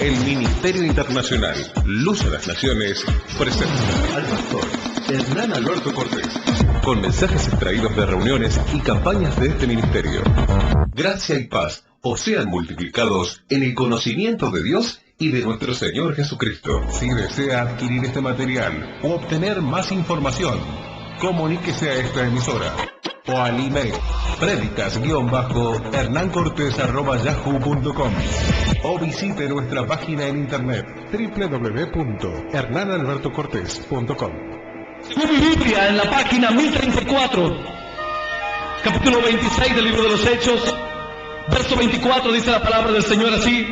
El Ministerio Internacional Luz a las Naciones presenta al pastor Hernán Alberto Cortés, con mensajes extraídos de reuniones y campañas de este ministerio. Gracia y paz os sean multiplicados en el conocimiento de Dios y de nuestro Señor Jesucristo. Si desea adquirir este material o obtener más información, comuníquese a esta emisora o al email predicas-hernancortes@yahoo.com o visite nuestra página en internet www.hernanalbertocortes.com. Según mi Biblia, en la página 1034, capítulo 26 del libro de los Hechos, verso 24, dice la palabra del Señor así: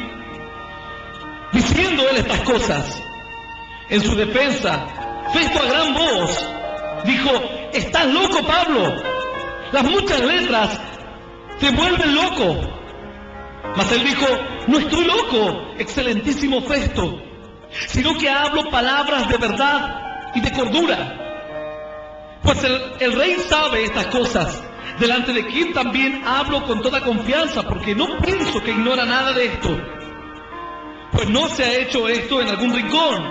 diciendo él estas cosas, en su defensa, Festo a gran voz dijo: ¿estás loco, Pablo? Las muchas letras te vuelven loco. Mas él dijo: no estoy loco, excelentísimo Festo, sino que hablo palabras de verdad y de cordura. Pues el rey sabe estas cosas, delante de quien también hablo con toda confianza, porque no pienso que ignora nada de esto. Pues no se ha hecho esto en algún rincón.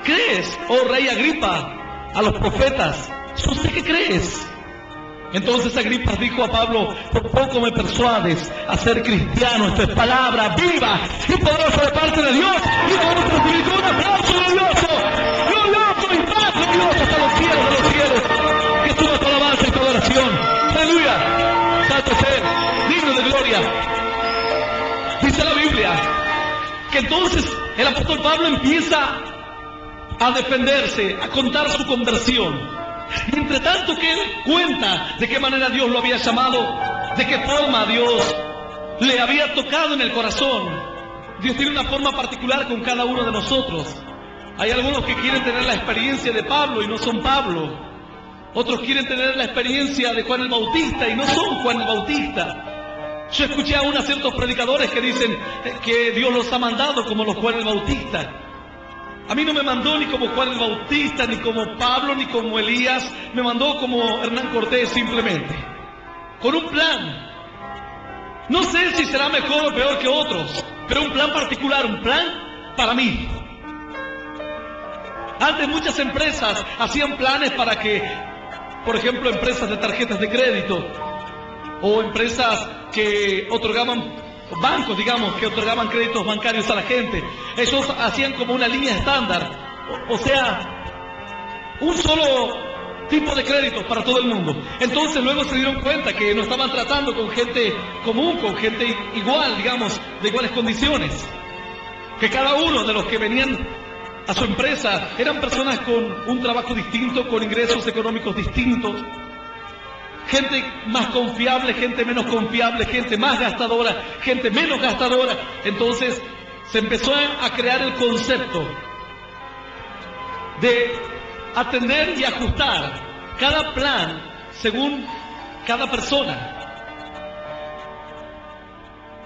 ¿Crees, oh rey Agripa, a los profetas? Yo sé que crees. Entonces Agripa dijo a Pablo: por poco me persuades a ser cristiano. Esto es palabra viva y poderosa de parte de Dios. Y vamos a recibir un aplauso glorioso y paz glorioso hasta los cielos de los cielos. Que suba tu alabanza y tu adoración. Aleluya. Santo es Él, digno de gloria. Dice la Biblia que entonces el apóstol Pablo empieza a defenderse, a contar su conversión. Y entre tanto que él cuenta de qué manera Dios lo había llamado, de qué forma Dios le había tocado en el corazón. Dios tiene una forma particular con cada uno de nosotros. Hay algunos que quieren tener la experiencia de Pablo y no son Pablo. Otros quieren tener la experiencia de Juan el Bautista y no son Juan el Bautista. Yo escuché aún a ciertos predicadores que dicen que Dios los ha mandado como los Juan el Bautista. A mí no me mandó ni como Juan el Bautista, ni como Pablo, ni como Elías. Me mandó como Hernán Cortés, simplemente, con un plan. No sé si será mejor o peor que otros, pero un plan particular, un plan para mí. Antes muchas empresas hacían planes para que, por ejemplo, empresas de tarjetas de crédito o empresas que otorgaban, bancos, digamos, que otorgaban créditos bancarios a la gente. Ellos hacían como una línea estándar, o sea, un solo tipo de créditos para todo el mundo. Entonces luego se dieron cuenta que no estaban tratando con gente común, con gente igual, digamos, de iguales condiciones. Que cada uno de los que venían a su empresa eran personas con un trabajo distinto, con ingresos económicos distintos. Gente más confiable, gente menos confiable, gente más gastadora, gente menos gastadora. Entonces se empezó a crear el concepto de atender y ajustar cada plan según cada persona.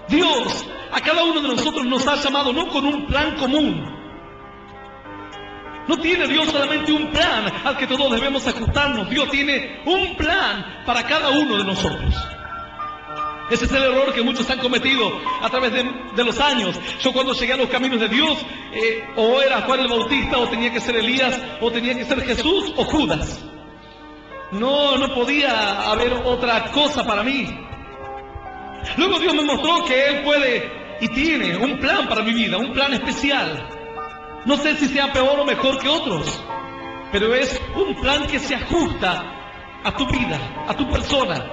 Dios a cada uno de nosotros nos ha llamado no con un plan común. No tiene Dios solamente un plan al que todos debemos ajustarnos. Dios tiene un plan para cada uno de nosotros. Ese es el error que muchos han cometido a través de los años. Yo cuando llegué a los caminos de Dios, o era Juan el Bautista, o tenía que ser Elías, o tenía que ser Jesús, o Judas. No podía haber otra cosa para mí. Luego Dios me mostró que Él puede y tiene un plan para mi vida, un plan especial. No sé si sea peor o mejor que otros, pero es un plan que se ajusta a tu vida, a tu persona,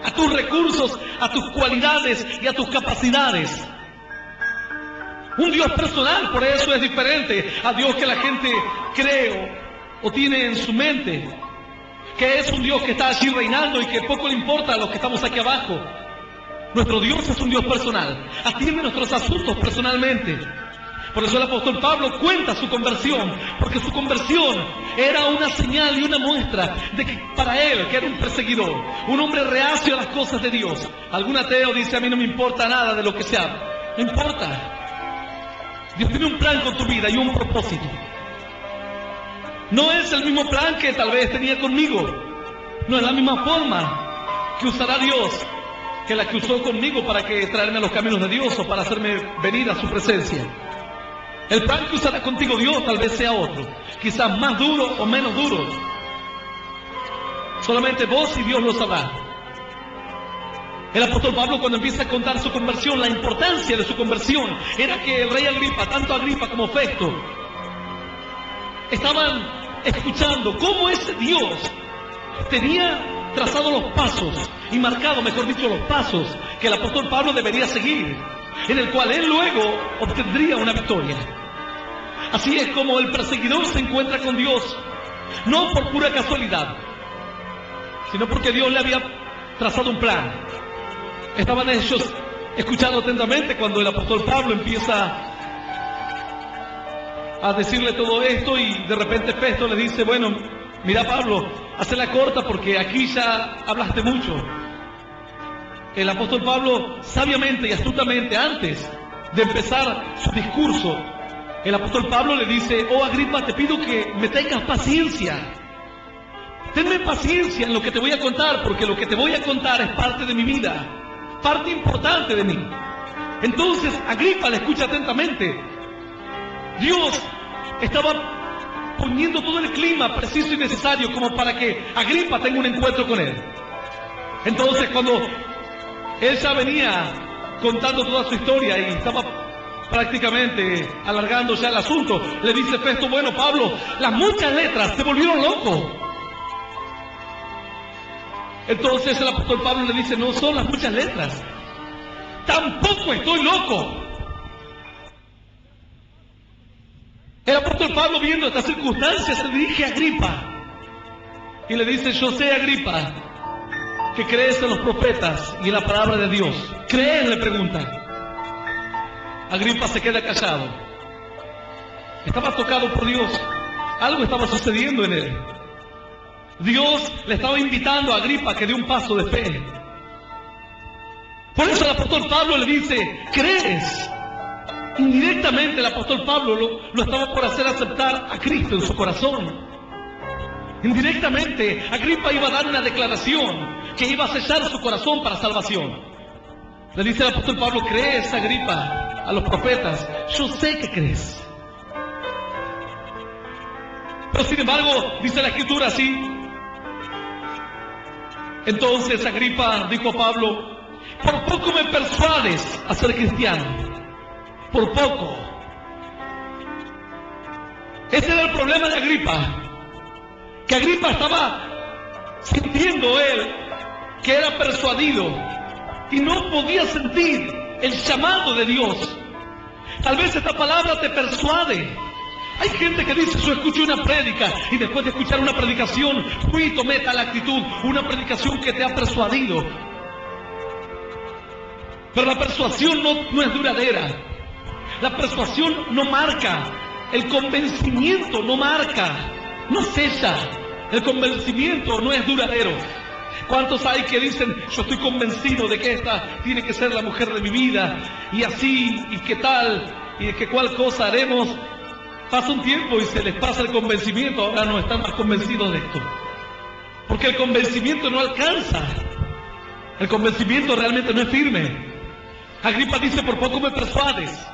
a tus recursos, a tus cualidades y a tus capacidades. Un Dios personal, por eso es diferente a Dios que la gente cree o tiene en su mente, que es un Dios que está allí reinando y que poco le importa a los que estamos aquí abajo. Nuestro Dios es un Dios personal, atiende nuestros asuntos personalmente. Por eso el apóstol Pablo cuenta su conversión, porque su conversión era una señal y una muestra de que para él, que era un perseguidor, un hombre reacio a las cosas de Dios. Algún ateo dice: a mí no me importa nada de lo que se habla. No importa. Dios tiene un plan con tu vida y un propósito. No es el mismo plan que tal vez tenía conmigo. No es la misma forma que usará Dios que la que usó conmigo para traerme a los caminos de Dios o para hacerme venir a su presencia. El plan que usará contigo Dios tal vez sea otro, quizás más duro o menos duro. Solamente vos y Dios lo sabrán. El apóstol Pablo, cuando empieza a contar su conversión, la importancia de su conversión era que el rey Agripa, tanto Agripa como Festo, estaban escuchando cómo ese Dios tenía trazado los pasos y marcado, mejor dicho, los pasos que el apóstol Pablo debería seguir, en el cual él luego obtendría una victoria. Así es como el perseguidor se encuentra con Dios, no por pura casualidad, sino porque Dios le había trazado un plan. Estaban ellos escuchando atentamente cuando el apóstol Pablo empieza a decirle todo esto, y de repente Festo le dice: bueno, mira Pablo, hazla corta porque aquí ya hablaste mucho. El apóstol Pablo, sabiamente y astutamente, antes de empezar su discurso, el apóstol Pablo le dice: oh Agripa, te pido que me tengas paciencia. Tenme paciencia en lo que te voy a contar, porque lo que te voy a contar es parte de mi vida, parte importante de mí. Entonces Agripa le escucha atentamente. Dios estaba poniendo todo el clima preciso y necesario como para que Agripa tenga un encuentro con él. Entonces, cuando él ya venía contando toda su historia y estaba prácticamente alargando ya el asunto, le dice Festo: bueno Pablo, las muchas letras te volvieron loco. Entonces el apóstol Pablo le dice: no son las muchas letras, tampoco estoy loco. El apóstol Pablo, viendo estas circunstancias, se dirige a Agripa y le dice: yo sé, Agripa, que crees en los profetas y en la palabra de Dios. ¿Crees?, le pregunta. Agripa se queda callado. Estaba tocado por Dios. Algo estaba sucediendo en él. Dios le estaba invitando a Agripa a que dé un paso de fe. Por eso el apóstol Pablo le dice: ¿crees? Indirectamente el apóstol Pablo lo estaba por hacer aceptar a Cristo en su corazón. Indirectamente Agripa iba a dar una declaración que iba a sellar su corazón para salvación. Le dice el apóstol Pablo: ¿crees, Agripa, a los profetas? Yo sé que crees. Pero sin embargo, dice la escritura así. Entonces Agripa dijo a Pablo: por poco me persuades a ser cristiano. Por poco. Ese era el problema de Agripa, que Agripa estaba sintiendo él que era persuadido y no podía sentir el llamado de Dios. Tal vez esta palabra te persuade. Hay gente que dice: yo escuché una prédica y después de escuchar una predicación fui y tomé tal actitud, una predicación que te ha persuadido. Pero la persuasión no es duradera. La persuasión no marca, el convencimiento no marca, no cesa, el convencimiento no es duradero. ¿Cuántos hay que dicen: yo estoy convencido de que esta tiene que ser la mujer de mi vida, y así, y qué tal, y de que cuál cosa haremos? Pasa un tiempo y se les pasa el convencimiento, ahora no están más convencidos de esto. Porque el convencimiento no alcanza, el convencimiento realmente no es firme. Agripa dice: por poco me persuades.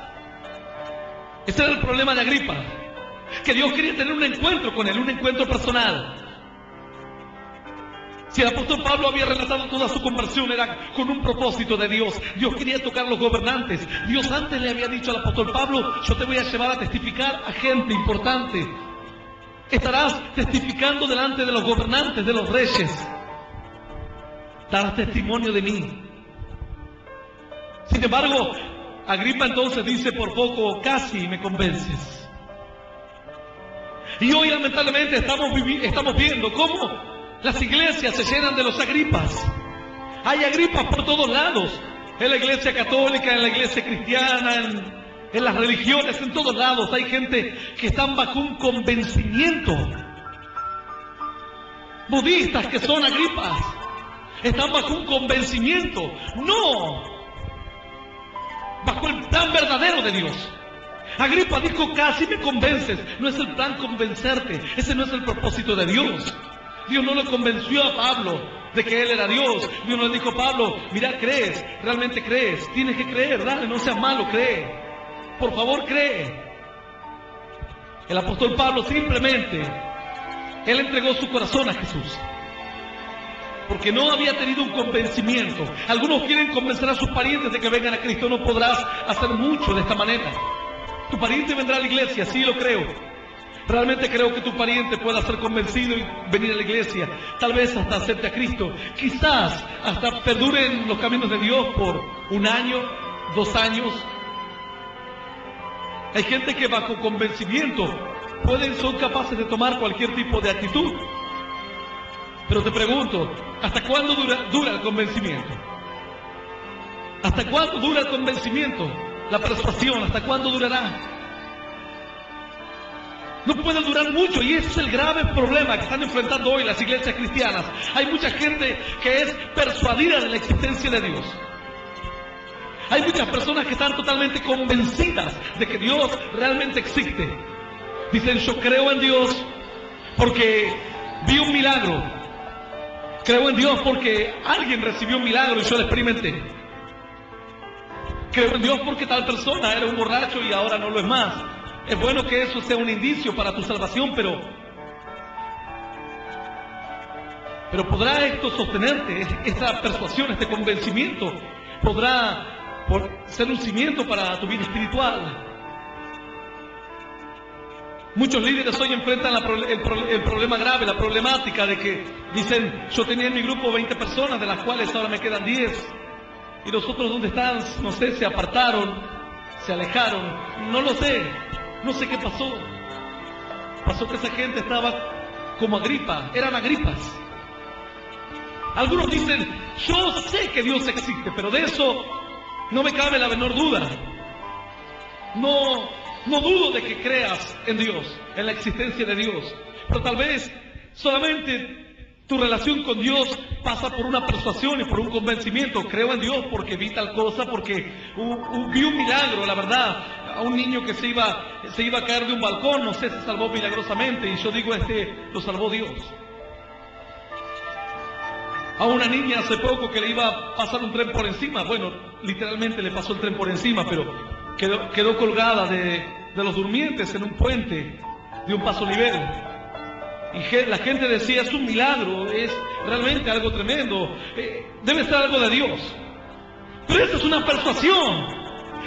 Ese era el problema de Agripa, que Dios quería tener un encuentro con él, un encuentro personal. Si el apóstol Pablo había relatado toda su conversión, era con un propósito de Dios. Dios quería tocar a los gobernantes. Dios antes le había dicho al apóstol Pablo: yo te voy a llevar a testificar a gente importante. Estarás testificando delante de los gobernantes, de los reyes. Darás testimonio de mí. Sin embargo, Agripa entonces dice: por poco casi me convences. Y hoy lamentablemente estamos viendo cómo las iglesias se llenan de los Agripas. Hay Agripas por todos lados. En la iglesia católica, en la iglesia cristiana, en las religiones, en todos lados. Hay gente que están bajo un convencimiento. Budistas que son Agripas están bajo un convencimiento. No bajo el plan verdadero de Dios. Agripa dijo: casi me convences. No es el plan convencerte. Ese no es el propósito de Dios. Dios no lo convenció a Pablo de que él era Dios. Dios no le dijo: Pablo, mira, crees, realmente crees, tienes que creer, dale, no seas malo, cree. Por favor, cree. El apóstol Pablo simplemente, él entregó su corazón a Jesús, porque no había tenido un convencimiento. Algunos quieren convencer a sus parientes de que vengan a Cristo. No podrás hacer mucho de esta manera. Tu pariente vendrá a la iglesia, sí lo creo. Realmente creo que tu pariente pueda ser convencido y venir a la iglesia. Tal vez hasta acepte a Cristo. Quizás hasta perduren los caminos de Dios por 1 año, 2 años. Hay gente que bajo convencimiento son capaces de tomar cualquier tipo de actitud. Pero te pregunto, ¿hasta cuándo dura el convencimiento? ¿Hasta cuándo dura el convencimiento? La persuasión, ¿hasta cuándo durará? No puede durar mucho, y ese es el grave problema que están enfrentando hoy las iglesias cristianas. Hay mucha gente que es persuadida de la existencia de Dios. Hay muchas personas que están totalmente convencidas de que Dios realmente existe. Dicen, yo creo en Dios porque vi un milagro. Creo en Dios porque alguien recibió un milagro y yo lo experimenté. Creo en Dios porque tal persona era un borracho y ahora no lo es más. Es bueno que eso sea un indicio para tu salvación, pero ¿podrá esto sostenerte? Esta persuasión, este convencimiento, ¿podrá ser un cimiento para tu vida espiritual? Muchos líderes hoy enfrentan el problema grave, la problemática de que dicen, yo tenía en mi grupo 20 personas, de las cuales ahora me quedan 10. ¿Y los otros dónde están? No sé, se apartaron, se alejaron, no lo sé. No sé qué pasó. Pasó que esa gente estaba como Agripa, eran Agripas. Algunos dicen, yo sé que Dios existe, pero de eso no me cabe la menor duda. No dudo de que creas en Dios, en la existencia de Dios, pero tal vez solamente tu relación con Dios pasa por una persuasión y por un convencimiento. Creo en Dios porque vi tal cosa, porque vi un milagro, la verdad. A un niño que se iba a caer de un balcón, no sé, se salvó milagrosamente, y yo digo, lo salvó Dios. A una niña hace poco que le iba a pasar un tren por encima, bueno, literalmente le pasó el tren por encima, pero quedó colgada de los durmientes en un puente de un paso nivel. Y la gente decía, es un milagro, es realmente algo tremendo, debe ser algo de Dios. Pero esa es una persuasión.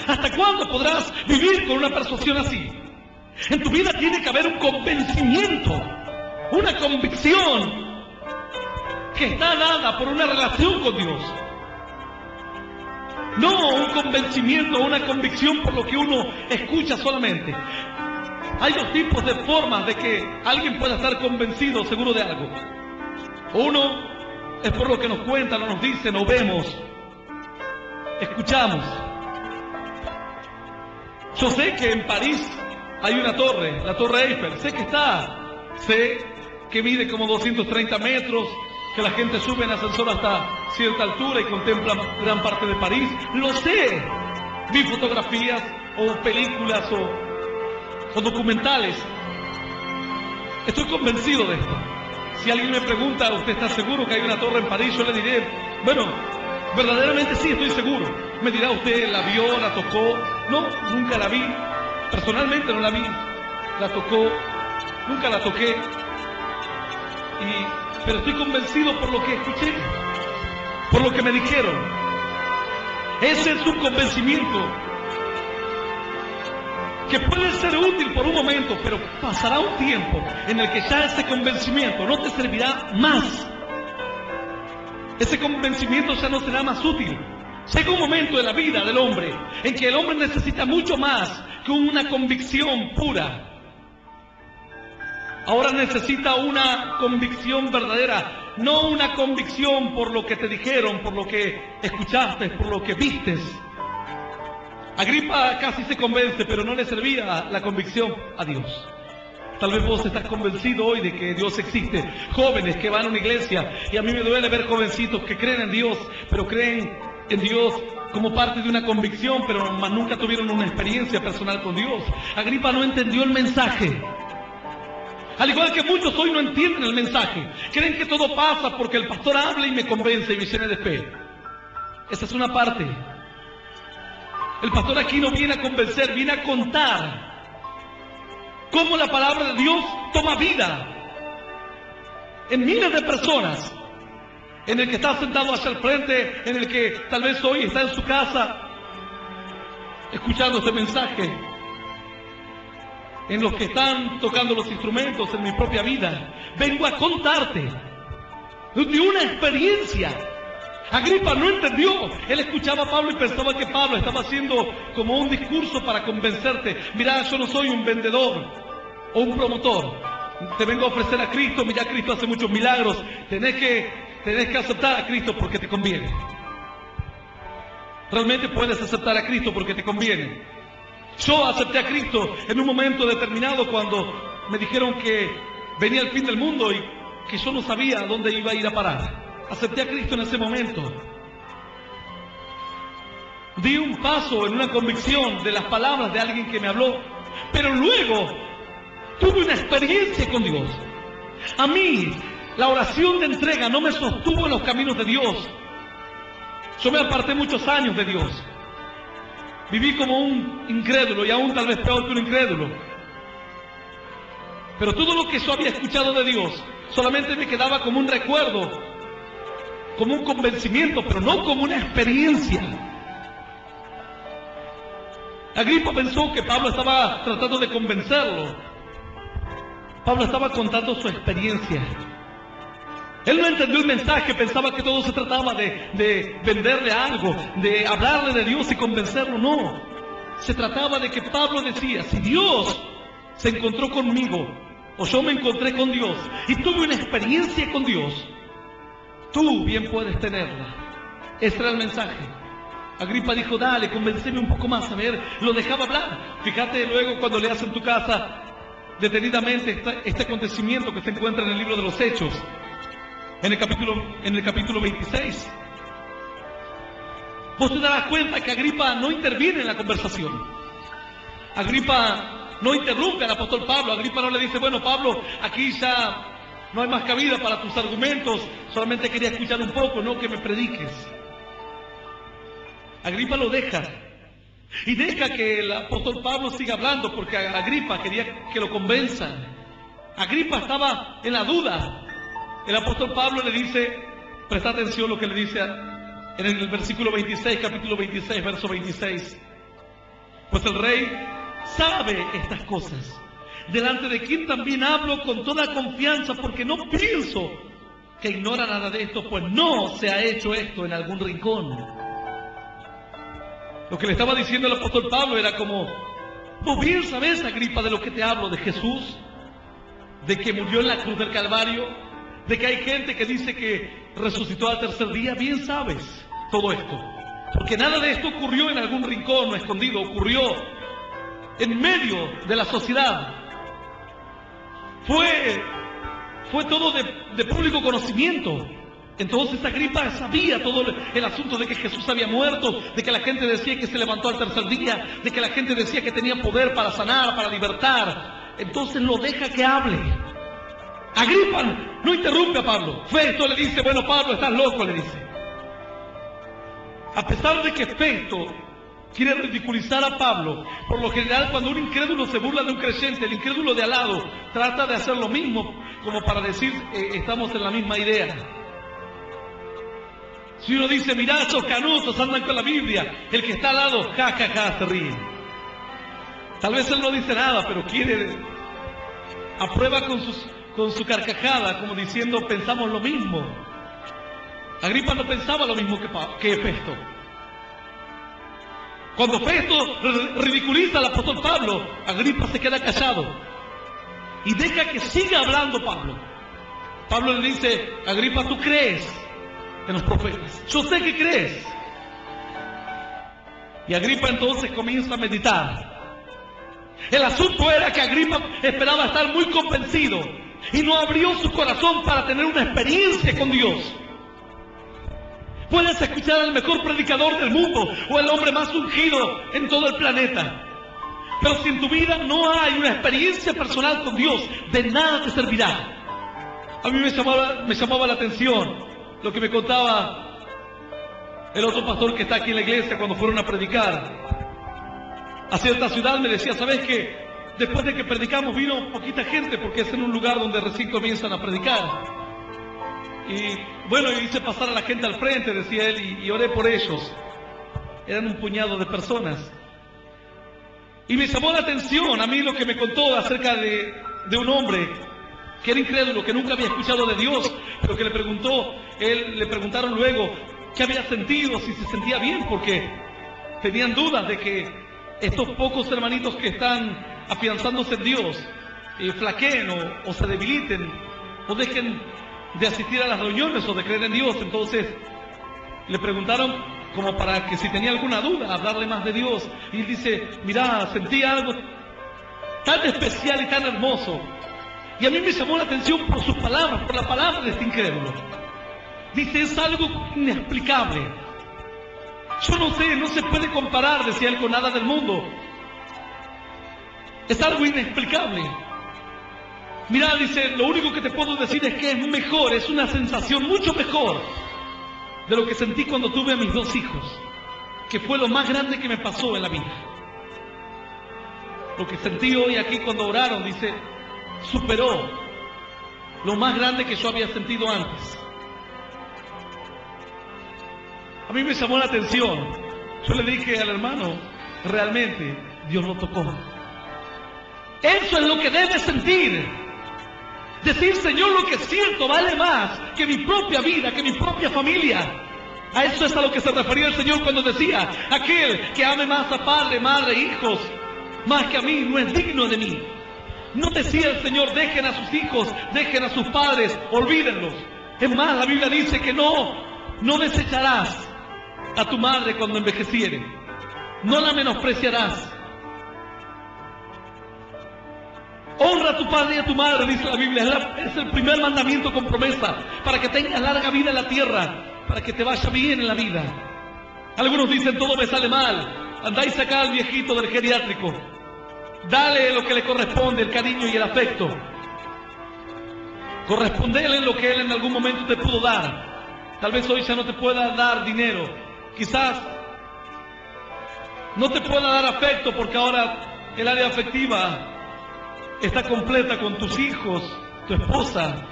¿Hasta cuándo podrás vivir con una persuasión así? En tu vida tiene que haber un convencimiento, una convicción que está dada por una relación con Dios. No un convencimiento, una convicción por lo que uno escucha solamente. Hay 2 tipos de formas de que alguien pueda estar convencido, seguro de algo. Uno es por lo que nos cuentan, o nos dicen, o vemos, escuchamos. Yo sé que en París hay una torre, la Torre Eiffel, sé que mide como 230 metros, que la gente sube en ascensor hasta cierta altura y contempla gran parte de París. Lo sé, vi fotografías o películas o documentales. Estoy convencido de esto. Si alguien me pregunta, ¿usted está seguro que hay una torre en París? Yo le diré, bueno, verdaderamente sí, estoy seguro. Me dirá, ¿usted la vio, la tocó? No, nunca la vi. Personalmente no la vi. La tocó, nunca la toqué. Pero estoy convencido por lo que escuché, por lo que me dijeron. Ese es un convencimiento que puede ser útil por un momento, pero pasará un tiempo en el que ya ese convencimiento no te servirá más. Ese convencimiento ya no será más útil. Llega un momento en la vida del hombre en que el hombre necesita mucho más que una convicción pura. Ahora necesita una convicción verdadera, no una convicción por lo que te dijeron, por lo que escuchaste, por lo que vistes. Agripa casi se convence, pero no le servía la convicción a Dios. Tal vez vos estás convencido hoy de que Dios existe. Jóvenes que van a una iglesia, y a mí me duele ver jovencitos que creen en Dios, pero creen en Dios como parte de una convicción, pero más nunca tuvieron una experiencia personal con Dios. Agripa no entendió el mensaje. Al igual que muchos hoy no entienden el mensaje. Creen que todo pasa porque el pastor habla y me convence y me llena de fe. Esa es una parte. El pastor aquí no viene a convencer, viene a contar cómo la palabra de Dios toma vida en miles de personas, en el que está sentado hacia el frente, en el que tal vez hoy está en su casa escuchando este mensaje, en los que están tocando los instrumentos, en mi propia vida. Vengo a contarte de una experiencia. Agripa no entendió. Él escuchaba a Pablo y pensaba que Pablo estaba haciendo como un discurso para convencerte. Mira, yo no soy un vendedor o un promotor. Te vengo a ofrecer a Cristo. Mira, Cristo hace muchos milagros. Tenés que aceptar a Cristo porque te conviene. Realmente puedes aceptar a Cristo porque te conviene. Yo acepté a Cristo en un momento determinado cuando me dijeron que venía el fin del mundo y que yo no sabía a dónde iba a ir a parar. Acepté a Cristo en ese momento. Di un paso en una convicción de las palabras de alguien que me habló, pero luego tuve una experiencia con Dios. A mí, la oración de entrega no me sostuvo en los caminos de Dios. Yo me aparté muchos años de Dios. Viví como un incrédulo y aún tal vez peor que un incrédulo. Pero todo lo que yo había escuchado de Dios solamente me quedaba como un recuerdo, como un convencimiento, pero no como una experiencia. Agripa pensó que Pablo estaba tratando de convencerlo. Pablo estaba contando su experiencia. Él no entendió el mensaje, pensaba que todo se trataba de venderle algo, de hablarle de Dios y convencerlo. No, se trataba de que Pablo decía, si Dios se encontró conmigo, o yo me encontré con Dios, y tuve una experiencia con Dios, tú bien puedes tenerla. Ese era el mensaje. Agripa dijo, dale, convenceme un poco más. A ver, lo dejaba hablar. Fíjate luego cuando leas en tu casa detenidamente este acontecimiento que se encuentra en el libro de los Hechos, en el capítulo 26. Vos te darás cuenta que Agripa no interviene en la conversación. Agripa no interrumpe al apóstol Pablo. Agripa no le dice, bueno, Pablo, aquí ya no hay más cabida para tus argumentos, solamente quería escuchar un poco, no que me prediques. Agripa lo deja. Y deja que el apóstol Pablo siga hablando, porque Agripa quería que lo convenzan. Agripa estaba en la duda. El apóstol Pablo le dice, presta atención lo que le dice en el versículo 26, capítulo 26, verso 26. Pues el rey sabe estas cosas, delante de quien también hablo con toda confianza, porque no pienso que ignora nada de esto, pues no se ha hecho esto en algún rincón. Lo que le estaba diciendo el apóstol Pablo era como, vos bien sabés, Agripa, de lo que te hablo, de Jesús, de que murió en la cruz del Calvario, de que hay gente que dice que resucitó al tercer día. Bien sabes todo esto, porque nada de esto ocurrió en algún rincón o escondido, ocurrió en medio de la sociedad. Fue todo de público conocimiento. Entonces Agripa sabía todo el asunto de que Jesús había muerto, de que la gente decía que se levantó al tercer día, de que la gente decía que tenía poder para sanar, para libertar. Entonces lo deja que hable. Agripa no interrumpe a Pablo. Festo le dice, bueno, Pablo, estás loco, le dice. A pesar de que Festo quiere ridiculizar a Pablo, por lo general cuando un incrédulo se burla de un creyente, el incrédulo de al lado trata de hacer lo mismo, como para decir, estamos en la misma idea. Si uno dice, mirá, esos canutos andan con la Biblia, el que está al lado, ja, ja, ja, se ríe. Tal vez él no dice nada, pero aprueba con su carcajada, como diciendo, pensamos lo mismo. Agripa no pensaba lo mismo que Festo. Cuando Festo ridiculiza al apóstol Pablo, Agripa se queda callado y deja que siga hablando Pablo. Pablo le dice, Agripa, ¿tú crees en los profetas? Yo sé que crees. Y Agripa entonces comienza a meditar. El asunto era que Agripa esperaba estar muy convencido y no abrió su corazón para tener una experiencia con Dios. Puedes escuchar al mejor predicador del mundo o el hombre más ungido en todo el planeta, pero si en tu vida no hay una experiencia personal con Dios, de nada te servirá. A mí me llamaba la atención lo que me contaba el otro pastor que está aquí en la iglesia cuando fueron a predicar a cierta ciudad. Me decía, ¿sabes qué? después de que predicamos vino poquita gente porque es en un lugar donde recién comienzan a predicar. Y bueno, hice pasar a la gente al frente, decía él, y oré por ellos. Eran un puñado de personas. Y me llamó la atención a mí lo que me contó acerca de un hombre que era incrédulo, que nunca había escuchado de Dios, pero que le preguntaron luego qué había sentido, si se sentía bien, porque tenían dudas de que estos pocos hermanitos que están afianzándose en Dios flaqueen o se debiliten o dejen de asistir a las reuniones o de creer en Dios. Entonces le preguntaron como para que si tenía alguna duda, hablarle más de Dios. Y él dice, mirá, sentí algo tan especial y tan hermoso. Y a mí me llamó la atención por sus palabras, por la palabra de este incrédulo. Dice, es algo inexplicable. Yo no sé, no se puede comparar, decía él, con nada del mundo. Es algo inexplicable. Mirá, dice, lo único que te puedo decir es que es mejor, es una sensación mucho mejor de lo que sentí cuando tuve a mis 2 hijos, que fue lo más grande que me pasó en la vida. Lo que sentí hoy aquí cuando oraron, dice, superó lo más grande que yo había sentido antes. A mí me llamó la atención. Yo le dije al hermano, realmente Dios lo tocó. Eso es lo que debes sentir. Decir, Señor, lo que siento vale más que mi propia vida, que mi propia familia. A eso es a lo que se refería el Señor cuando decía, aquel que ame más a padre, madre, hijos, más que a mí, no es digno de mí. No decía el Señor, dejen a sus hijos, dejen a sus padres, olvídenlos. Es más, la Biblia dice que no desecharás a tu madre cuando envejeciere. No la menospreciarás. Honra a tu padre y a tu madre, dice la Biblia. Es el primer mandamiento con promesa para que tengas larga vida en la tierra, para que te vaya bien en la vida. Algunos dicen, todo me sale mal. Andá y sacá al viejito del geriátrico. Dale lo que le corresponde, el cariño y el afecto. Correspondele lo que él en algún momento te pudo dar. Tal vez hoy ya no te pueda dar dinero. Quizás no te pueda dar afecto porque ahora el área afectiva está completa con tus hijos, tu esposa.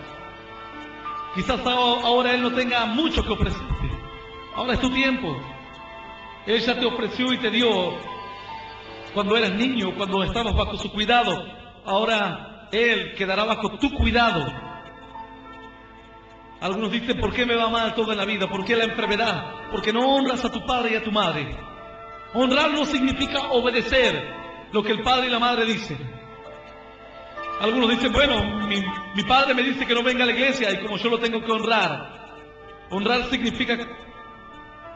Quizás ahora él no tenga mucho que ofrecerte. Ahora es tu tiempo. Él ya te ofreció y te dio cuando eras niño, cuando estabas bajo su cuidado. Ahora él quedará bajo tu cuidado. Algunos dicen, ¿por qué me va mal todo en la vida? ¿Por qué la enfermedad? Porque no honras a tu padre y a tu madre. Honrar no significa obedecer lo que el padre y la madre dicen. Algunos dicen, bueno, mi padre me dice que no venga a la iglesia y como yo lo tengo que honrar. Honrar significa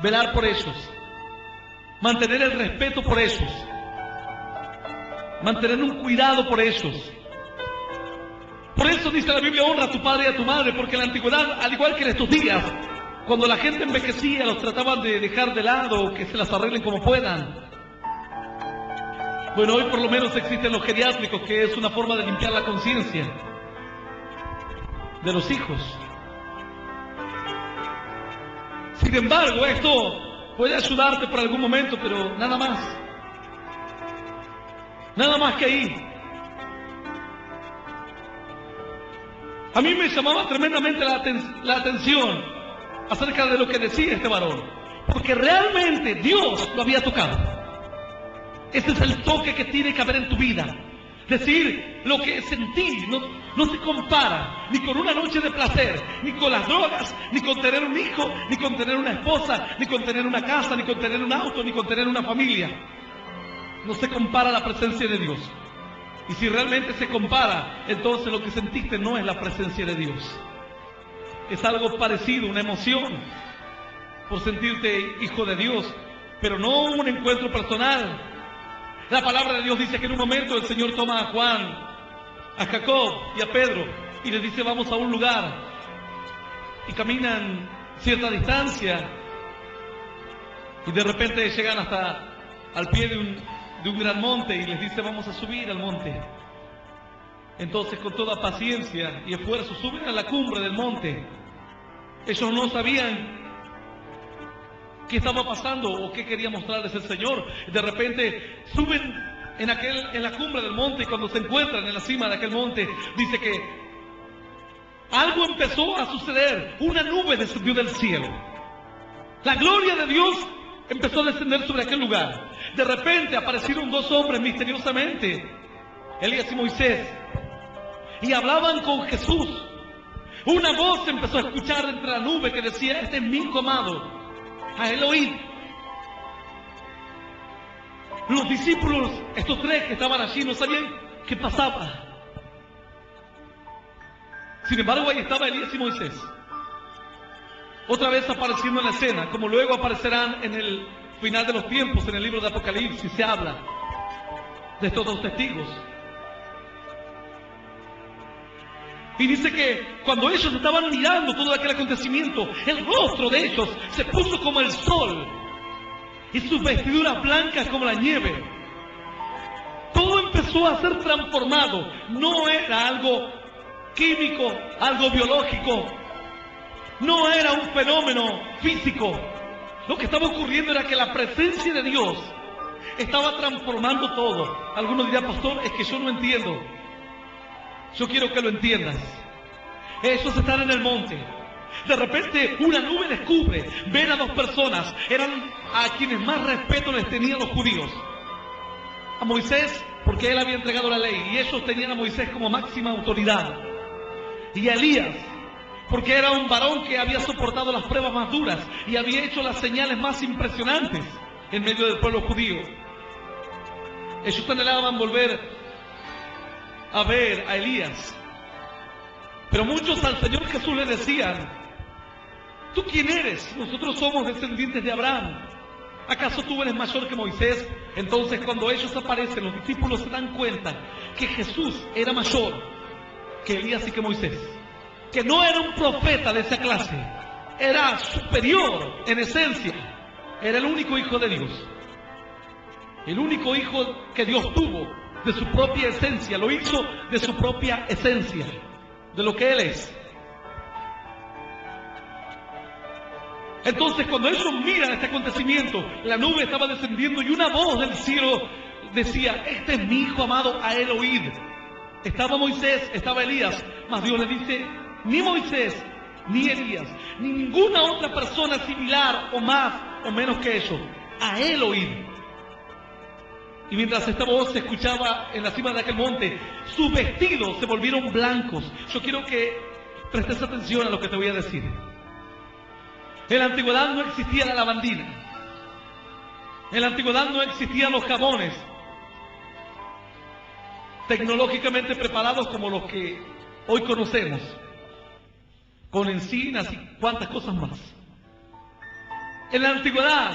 velar por ellos, mantener el respeto por ellos, mantener un cuidado por ellos. Por eso dice la Biblia, honra a tu padre y a tu madre, porque en la antigüedad, al igual que en estos días, cuando la gente envejecía, los trataban de dejar de lado, que se las arreglen como puedan. Bueno, hoy por lo menos existen los geriátricos, que es una forma de limpiar la conciencia de los hijos. Sin embargo, esto puede ayudarte por algún momento, pero nada más. Nada más que ahí. A mí me llamaba tremendamente la atención acerca de lo que decía este varón, porque realmente Dios lo había tocado. Ese es el toque que tiene que haber en tu vida. Decir, lo que sentí no se compara ni con una noche de placer, ni con las drogas, ni con tener un hijo, ni con tener una esposa, ni con tener una casa, ni con tener un auto, ni con tener una familia. No se compara la presencia de Dios. Y si realmente se compara, entonces lo que sentiste no es la presencia de Dios. Es algo parecido, una emoción por sentirte hijo de Dios, pero no un encuentro personal. La palabra de Dios dice que en un momento el Señor toma a Juan, a Jacob y a Pedro y les dice, vamos a un lugar. Y caminan cierta distancia y de repente llegan hasta al pie de un gran monte y les dice, vamos a subir al monte. Entonces, con toda paciencia y esfuerzo, suben a la cumbre del monte. Ellos no sabían qué estaba pasando o qué quería mostrarles el Señor. De repente suben en la cumbre del monte, y cuando se encuentran en la cima de aquel monte, dice que algo empezó a suceder. Una nube descendió del cielo. La gloria de Dios empezó a descender sobre aquel lugar. De repente aparecieron dos hombres misteriosamente, Elías y Moisés, y hablaban con Jesús. Una voz empezó a escuchar entre la nube que decía: este es mi hijo amado, a él oíd. Los discípulos, estos tres que estaban allí, no sabían qué pasaba. Sin embargo, ahí estaba Elías y Moisés, otra vez apareciendo en la escena, como luego aparecerán en el final de los tiempos. En el libro de Apocalipsis se habla de estos dos testigos. Y dice que cuando ellos estaban mirando todo aquel acontecimiento, el rostro de ellos se puso como el sol y sus vestiduras blancas como la nieve. Todo empezó a ser transformado. No era algo químico, algo biológico. No era un fenómeno físico. Lo que estaba ocurriendo era que la presencia de Dios estaba transformando todo. Algunos dirán: pastor, es que yo no entiendo. Yo quiero que lo entiendas. Ellos están en el monte. De repente una nube les cubre. Ven a dos personas. Eran a quienes más respeto les tenían los judíos. A Moisés, porque él había entregado la ley, y ellos tenían a Moisés como máxima autoridad. Y a Elías, porque era un varón que había soportado las pruebas más duras y había hecho las señales más impresionantes en medio del pueblo judío. Ellos anhelaban volver a ver a Elías. Pero muchos al Señor Jesús le decían: ¿tú quién eres? Nosotros somos descendientes de Abraham. ¿Acaso tú eres mayor que Moisés? Entonces, cuando ellos aparecen, los discípulos se dan cuenta que Jesús era mayor que Elías y que Moisés, que no era un profeta de esa clase, era superior en esencia, era el único hijo de Dios, el único hijo que Dios tuvo de su propia esencia, lo hizo de su propia esencia, de lo que Él es. Entonces, cuando ellos miran este acontecimiento, la nube estaba descendiendo y una voz del cielo decía: este es mi hijo amado, a él oíd. Estaba Moisés, estaba Elías, mas Dios le dice: ni Moisés, ni Elías, ni ninguna otra persona similar o más o menos que ellos, a él oíd. Y mientras esta voz se escuchaba en la cima de aquel monte, sus vestidos se volvieron blancos. Yo quiero que prestes atención a lo que te voy a decir. En la antigüedad no existía la lavandina. En la antigüedad no existían los jabones tecnológicamente preparados como los que hoy conocemos, con encinas y cuantas cosas más. En la antigüedad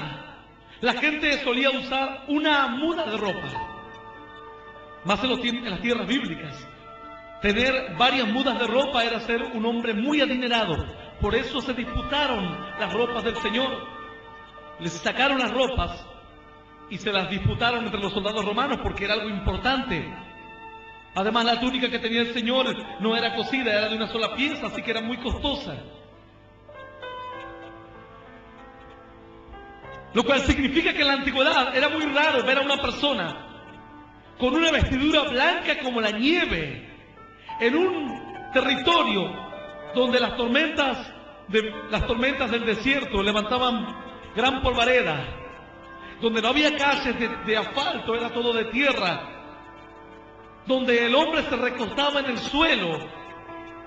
la gente solía usar una muda de ropa, más en las tierras bíblicas. Tener varias mudas de ropa era ser un hombre muy adinerado. Por eso se disputaron las ropas del Señor. Les sacaron las ropas y se las disputaron entre los soldados romanos porque era algo importante. Además, la túnica que tenía el Señor no era cosida, era de una sola pieza, así que era muy costosa. Lo cual significa que en la antigüedad era muy raro ver a una persona con una vestidura blanca como la nieve, en un territorio donde las tormentas del desierto levantaban gran polvareda, donde no había calles de asfalto, era todo de tierra, donde el hombre se recostaba en el suelo.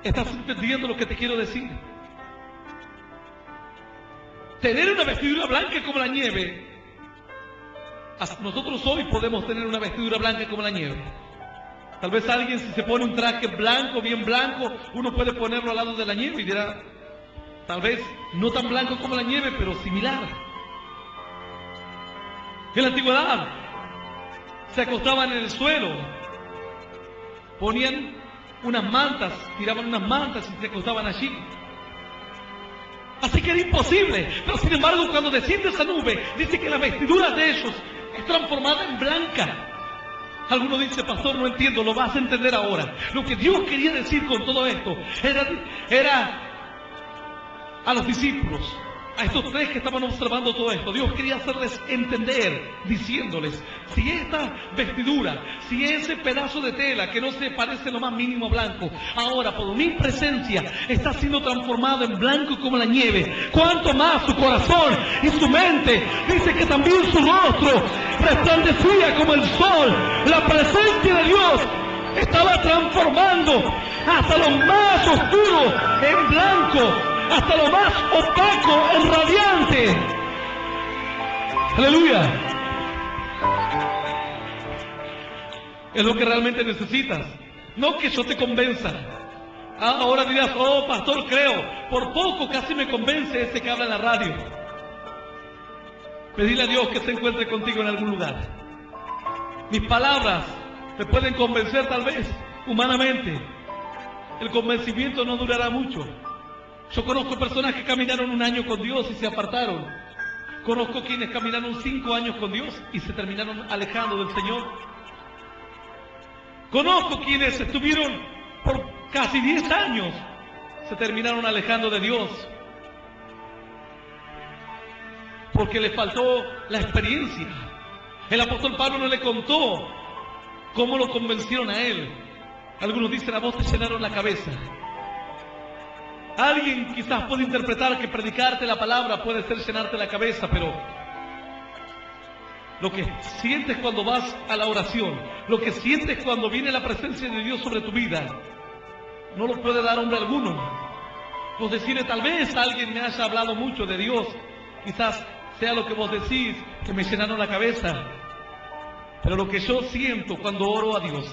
¿Estás entendiendo lo que te quiero decir? Tener una vestidura blanca como la nieve. Nosotros hoy podemos tener una vestidura blanca como la nieve. Tal vez alguien, si se pone un traje blanco, bien blanco, uno puede ponerlo al lado de la nieve y dirá, tal vez no tan blanco como la nieve, pero similar. En la antigüedad se acostaban en el suelo, ponían unas mantas, tiraban unas mantas y se acostaban allí. Así que era imposible. Pero sin embargo, cuando desciende esa nube, dice que la vestidura de ellos es transformada en blanca. Alguno dice, pastor, no entiendo, lo vas a entender ahora. Lo que Dios quería decir con todo esto era a los discípulos: a estos tres que estaban observando todo esto, Dios quería hacerles entender, diciéndoles, si esta vestidura, si ese pedazo de tela que no se parece lo más mínimo a blanco, ahora por mi presencia está siendo transformado en blanco como la nieve, cuánto más su corazón y su mente. Dice que también su rostro resplandecía como el sol. La presencia de Dios estaba transformando hasta lo más oscuro en blanco, hasta lo más opaco en radiante. Aleluya. Es lo que realmente necesitas, no que yo te convenza. Ahora dirás, oh pastor, creo, por poco casi me convence ese que habla en la radio. Pedirle a Dios que se encuentre contigo en algún lugar. Mis palabras te pueden convencer tal vez humanamente. El convencimiento no durará mucho. Yo conozco personas que caminaron 1 año con Dios y se apartaron. Conozco quienes caminaron 5 años con Dios y se terminaron alejando del Señor. Conozco quienes estuvieron por casi 10 años, se terminaron alejando de Dios. Porque les faltó la experiencia. El apóstol Pablo no le contó cómo lo convencieron a él. Algunos dicen, a vos te llenaron la cabeza. Alguien quizás puede interpretar que predicarte la palabra puede ser llenarte la cabeza, pero lo que sientes cuando vas a la oración, lo que sientes cuando viene la presencia de Dios sobre tu vida, no lo puede dar hombre alguno. Vos decís, tal vez alguien me haya hablado mucho de Dios, quizás sea lo que vos decís, que me llenaron la cabeza, pero lo que yo siento cuando oro a Dios,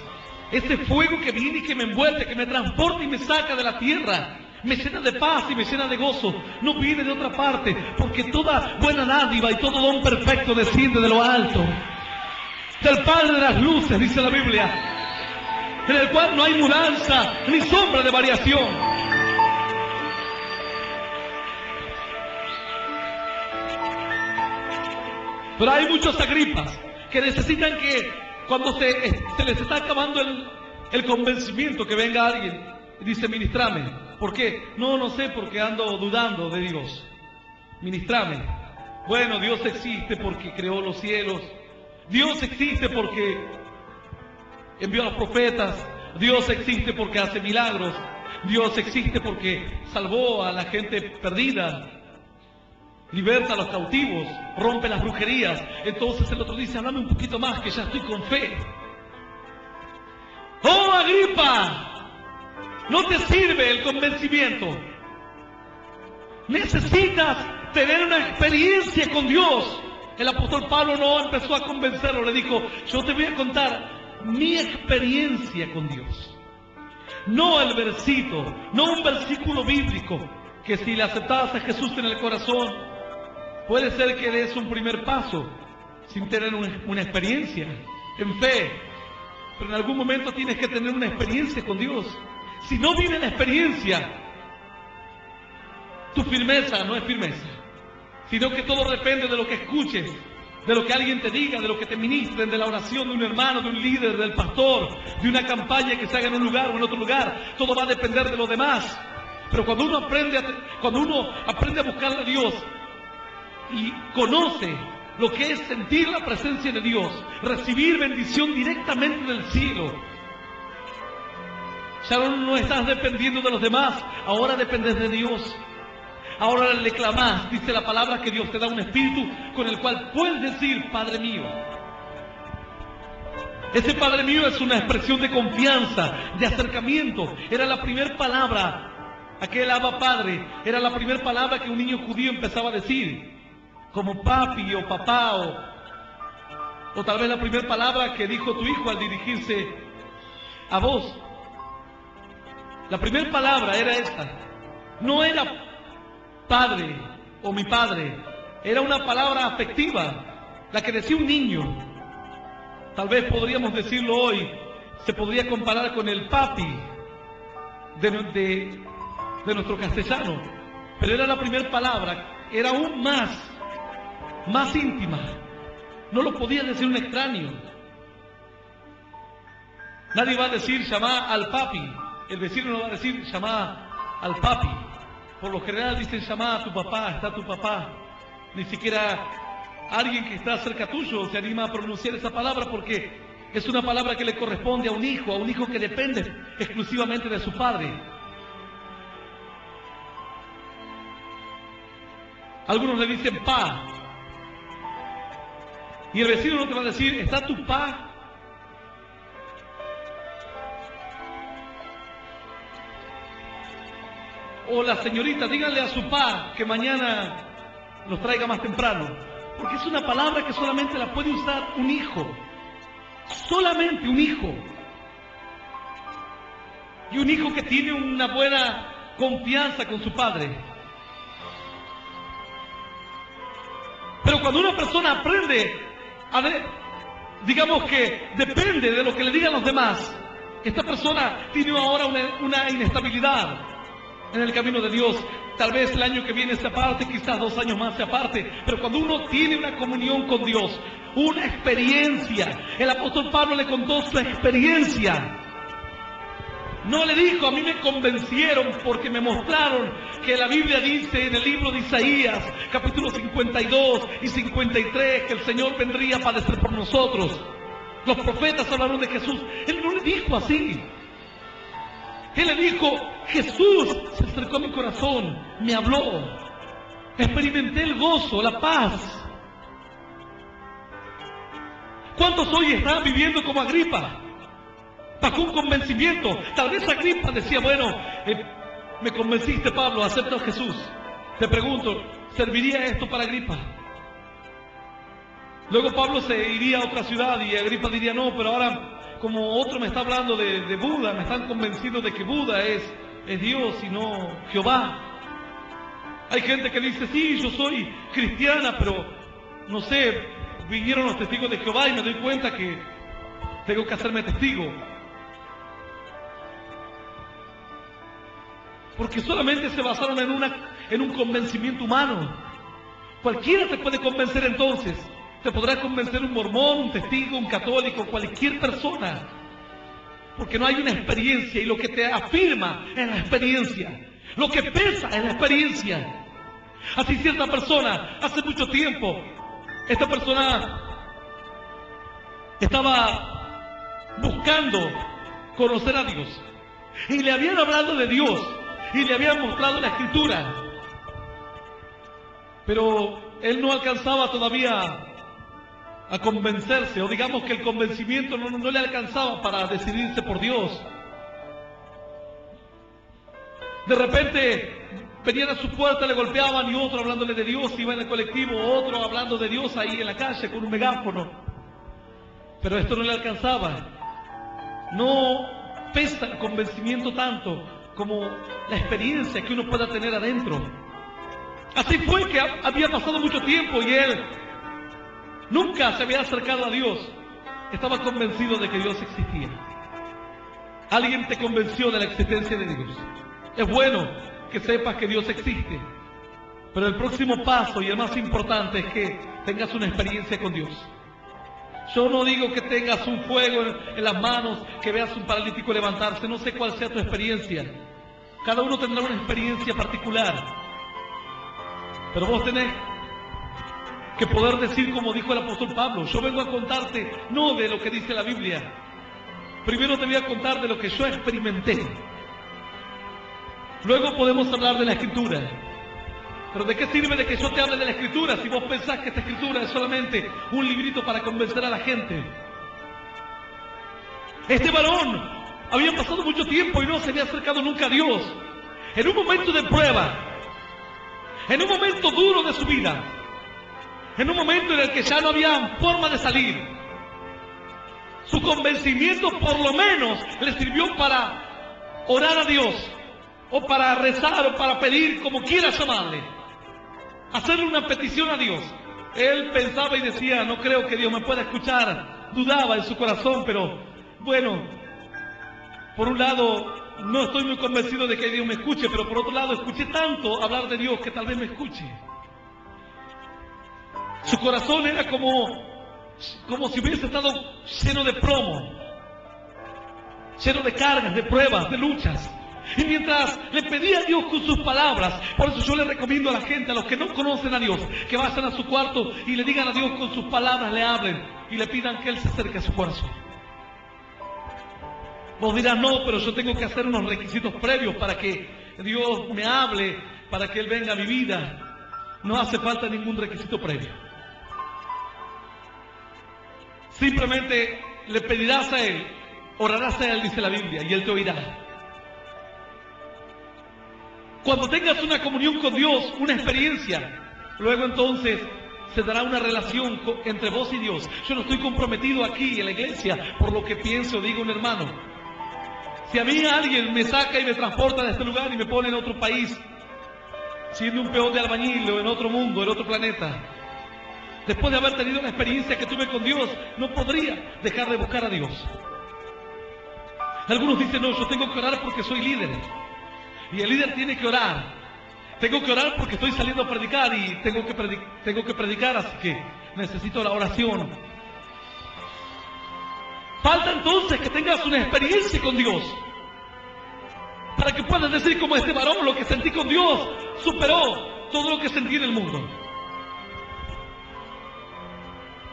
ese fuego que viene y que me envuelve, que me transporta y me saca de la tierra, me llena de paz y me llena de gozo, no viene de otra parte, porque toda buena dádiva y todo don perfecto desciende de lo alto, del Padre de las luces, dice la Biblia, en el cual no hay mudanza ni sombra de variación. Pero hay muchos Agripas que necesitan que cuando se les está acabando el convencimiento, que venga alguien y dice, ministrame. ¿Por qué? No sé, porque ando dudando de Dios. Ministrame. Bueno, Dios existe porque creó los cielos. Dios existe porque envió a los profetas. Dios existe porque hace milagros. Dios existe porque salvó a la gente perdida, liberta a los cautivos, rompe las brujerías. Entonces el otro dice, háblame un poquito más, que ya estoy con fe. ¡Oh, Agripa! No te sirve el convencimiento. Necesitas tener una experiencia con Dios. El apóstol Pablo no empezó a convencerlo, le dijo, yo te voy a contar mi experiencia con Dios. No el versito, no un versículo bíblico, que si le aceptabas a Jesús en el corazón, puede ser que des un primer paso sin tener una experiencia en fe. Pero en algún momento tienes que tener una experiencia con Dios. Si no vives la experiencia, tu firmeza no es firmeza, sino que todo depende de lo que escuches, de lo que alguien te diga, de lo que te ministren, de la oración de un hermano, de un líder, del pastor, de una campaña que se haga en un lugar o en otro lugar. Todo va a depender de lo demás. Pero cuando uno aprende a buscar a Dios y conoce lo que es sentir la presencia de Dios, recibir bendición directamente del cielo, ya no estás dependiendo de los demás, ahora dependes de Dios. Ahora le clamás, dice la palabra, que Dios te da un espíritu con el cual puedes decir, Padre mío. Ese Padre mío es una expresión de confianza, de acercamiento. Era la primera palabra, aquel Abba Padre, era la primera palabra que un niño judío empezaba a decir, como papi o papá, o tal vez la primera palabra que dijo tu hijo al dirigirse a vos. La primera palabra era esta. No era padre o mi padre, era una palabra afectiva, la que decía un niño. Tal vez podríamos decirlo hoy, se podría comparar con el papi de nuestro castellano, pero era la primera palabra, era aún más íntima, no lo podía decir un extraño. Nadie va a decir llamá al papi, el vecino no va a decir llamá al papi. Por lo general dicen, llama a tu papá, está tu papá. Ni siquiera alguien que está cerca tuyo se anima a pronunciar esa palabra porque es una palabra que le corresponde a un hijo que depende exclusivamente de su padre. Algunos le dicen pa. Y el vecino no te va a decir, ¿está tu pa? O la señorita, díganle a su pa que mañana los traiga más temprano. Porque es una palabra que solamente la puede usar un hijo. Solamente un hijo. Y un hijo que tiene una buena confianza con su padre. Pero cuando una persona aprende digamos que depende de lo que le digan los demás, esta persona tiene ahora una inestabilidad en el camino de Dios. Tal vez el año que viene se aparte, quizás 2 años más se aparte, pero cuando uno tiene una comunión con Dios, una experiencia, el apóstol Pablo le contó su experiencia. No le dijo, a mí me convencieron porque me mostraron que la Biblia dice en el libro de Isaías, capítulo 52 y 53, que el Señor vendría a padecer por nosotros. Los profetas hablaron de Jesús. Él no le dijo así. Él le dijo, Jesús se acercó a mi corazón, me habló, experimenté el gozo, la paz. ¿Cuántos hoy están viviendo como Agripa? Bajo un convencimiento. Tal vez Agripa decía, bueno, me convenciste, Pablo, acepto a Jesús. Te pregunto, ¿serviría esto para Agripa? Luego Pablo se iría a otra ciudad y Agripa diría, no, pero ahora como otro me está hablando de Buda, me están convencidos de que Buda es Dios y no Jehová. Hay gente que dice, sí, yo soy cristiana, pero no sé, vinieron los testigos de Jehová y me doy cuenta que tengo que hacerme testigo. Porque solamente se basaron en un convencimiento humano. Cualquiera te puede convencer entonces. Te podrá convencer un mormón, un testigo, un católico, cualquier persona. Porque no hay una experiencia y lo que te afirma es la experiencia. Lo que pesa es la experiencia. Así cierta persona, hace mucho tiempo, esta persona estaba buscando conocer a Dios. Y le habían hablado de Dios. Y le habían mostrado la Escritura. Pero él no alcanzaba todavía a convencerse, o digamos que el convencimiento no le alcanzaba para decidirse por Dios. De repente venían a su puerta, le golpeaban y otro hablándole de Dios, iba en el colectivo, otro hablando de Dios ahí en la calle con un megáfono. Pero esto no le alcanzaba. No pesa el convencimiento tanto como la experiencia que uno pueda tener adentro. Así fue que había pasado mucho tiempo y él nunca se había acercado a Dios. Estaba convencido de que Dios existía. Alguien te convenció de la existencia de Dios. Es bueno que sepas que Dios existe, pero el próximo paso y el más importante es que tengas una experiencia con Dios. Yo no digo que tengas un fuego en las manos, que veas un paralítico levantarse. No sé cuál sea tu experiencia. Cada uno tendrá una experiencia particular. Pero vos tenés que poder decir como dijo el apóstol Pablo, yo vengo a contarte no de lo que dice la Biblia. Primero te voy a contar de lo que yo experimenté. Luego podemos hablar de la Escritura. Pero ¿de qué sirve de que yo te hable de la Escritura si vos pensás que esta Escritura es solamente un librito para convencer a la gente? Este varón había pasado mucho tiempo y no se había acercado nunca a Dios. En un momento de prueba, en un momento duro de su vida, en un momento en el que ya no había forma de salir, su convencimiento por lo menos le sirvió para orar a Dios, o para rezar, o para pedir, como quiera llamarle, hacerle una petición a Dios. Él pensaba y decía, no creo que Dios me pueda escuchar. Dudaba en su corazón, pero bueno, por un lado no estoy muy convencido de que Dios me escuche, pero por otro lado escuché tanto hablar de Dios que tal vez me escuche. Su corazón era como si hubiese estado lleno de plomo, lleno de cargas, de pruebas, de luchas. Y mientras le pedía a Dios con sus palabras, por eso yo le recomiendo a la gente, a los que no conocen a Dios, que vayan a su cuarto y le digan a Dios con sus palabras, le hablen y le pidan que Él se acerque a su corazón. Vos dirás, no, pero yo tengo que hacer unos requisitos previos para que Dios me hable, para que Él venga a mi vida. No hace falta ningún requisito previo. Simplemente le pedirás a Él, orarás a Él, dice la Biblia, y Él te oirá. Cuando tengas una comunión con Dios, una experiencia, luego entonces se dará una relación entre vos y Dios. Yo no estoy comprometido aquí en la iglesia por lo que piense o diga un hermano. Si a mí alguien me saca y me transporta de este lugar y me pone en otro país, siendo un peón de albañil o en otro mundo, en otro planeta, después de haber tenido la experiencia que tuve con Dios, no podría dejar de buscar a Dios. Algunos dicen, no, yo tengo que orar porque soy líder. Y el líder tiene que orar. Tengo que orar porque estoy saliendo a predicar y tengo que predicar, así que necesito la oración. Falta entonces que tengas una experiencia con Dios, para que puedas decir como este varón, lo que sentí con Dios superó todo lo que sentí en el mundo.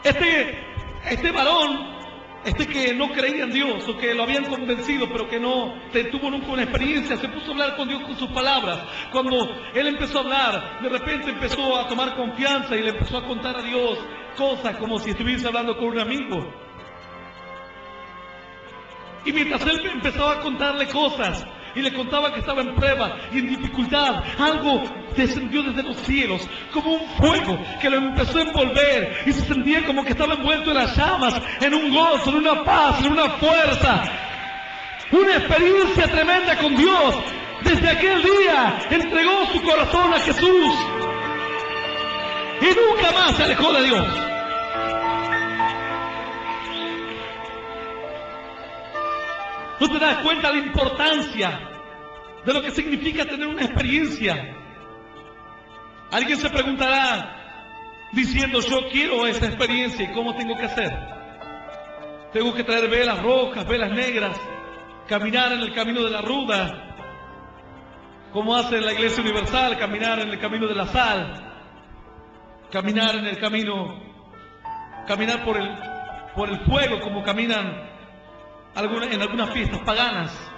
Este varón, que no creía en Dios o que lo habían convencido pero que no tuvo nunca una experiencia, se puso a hablar con Dios con sus palabras. Cuando él empezó a hablar, de repente empezó a tomar confianza y le empezó a contar a Dios cosas como si estuviese hablando con un amigo. Y mientras él empezaba a contarle cosas y le contaba que estaba en prueba y en dificultad, algo descendió desde los cielos como un fuego que lo empezó a envolver y se sentía como que estaba envuelto en las llamas, en un gozo, en una paz, en una fuerza, una experiencia tremenda con Dios. Desde aquel día entregó su corazón a Jesús y nunca más se alejó de Dios. ¿No te das cuenta de la importancia de lo que significa tener una experiencia? Alguien se preguntará diciendo, yo quiero esa experiencia, ¿y cómo tengo que hacer? Tengo que traer velas rojas, velas negras, caminar en el camino de la ruda, como hace la Iglesia Universal, caminar en el camino de la sal, caminar en el camino, caminar por el fuego, como caminan en algunas fiestas paganas.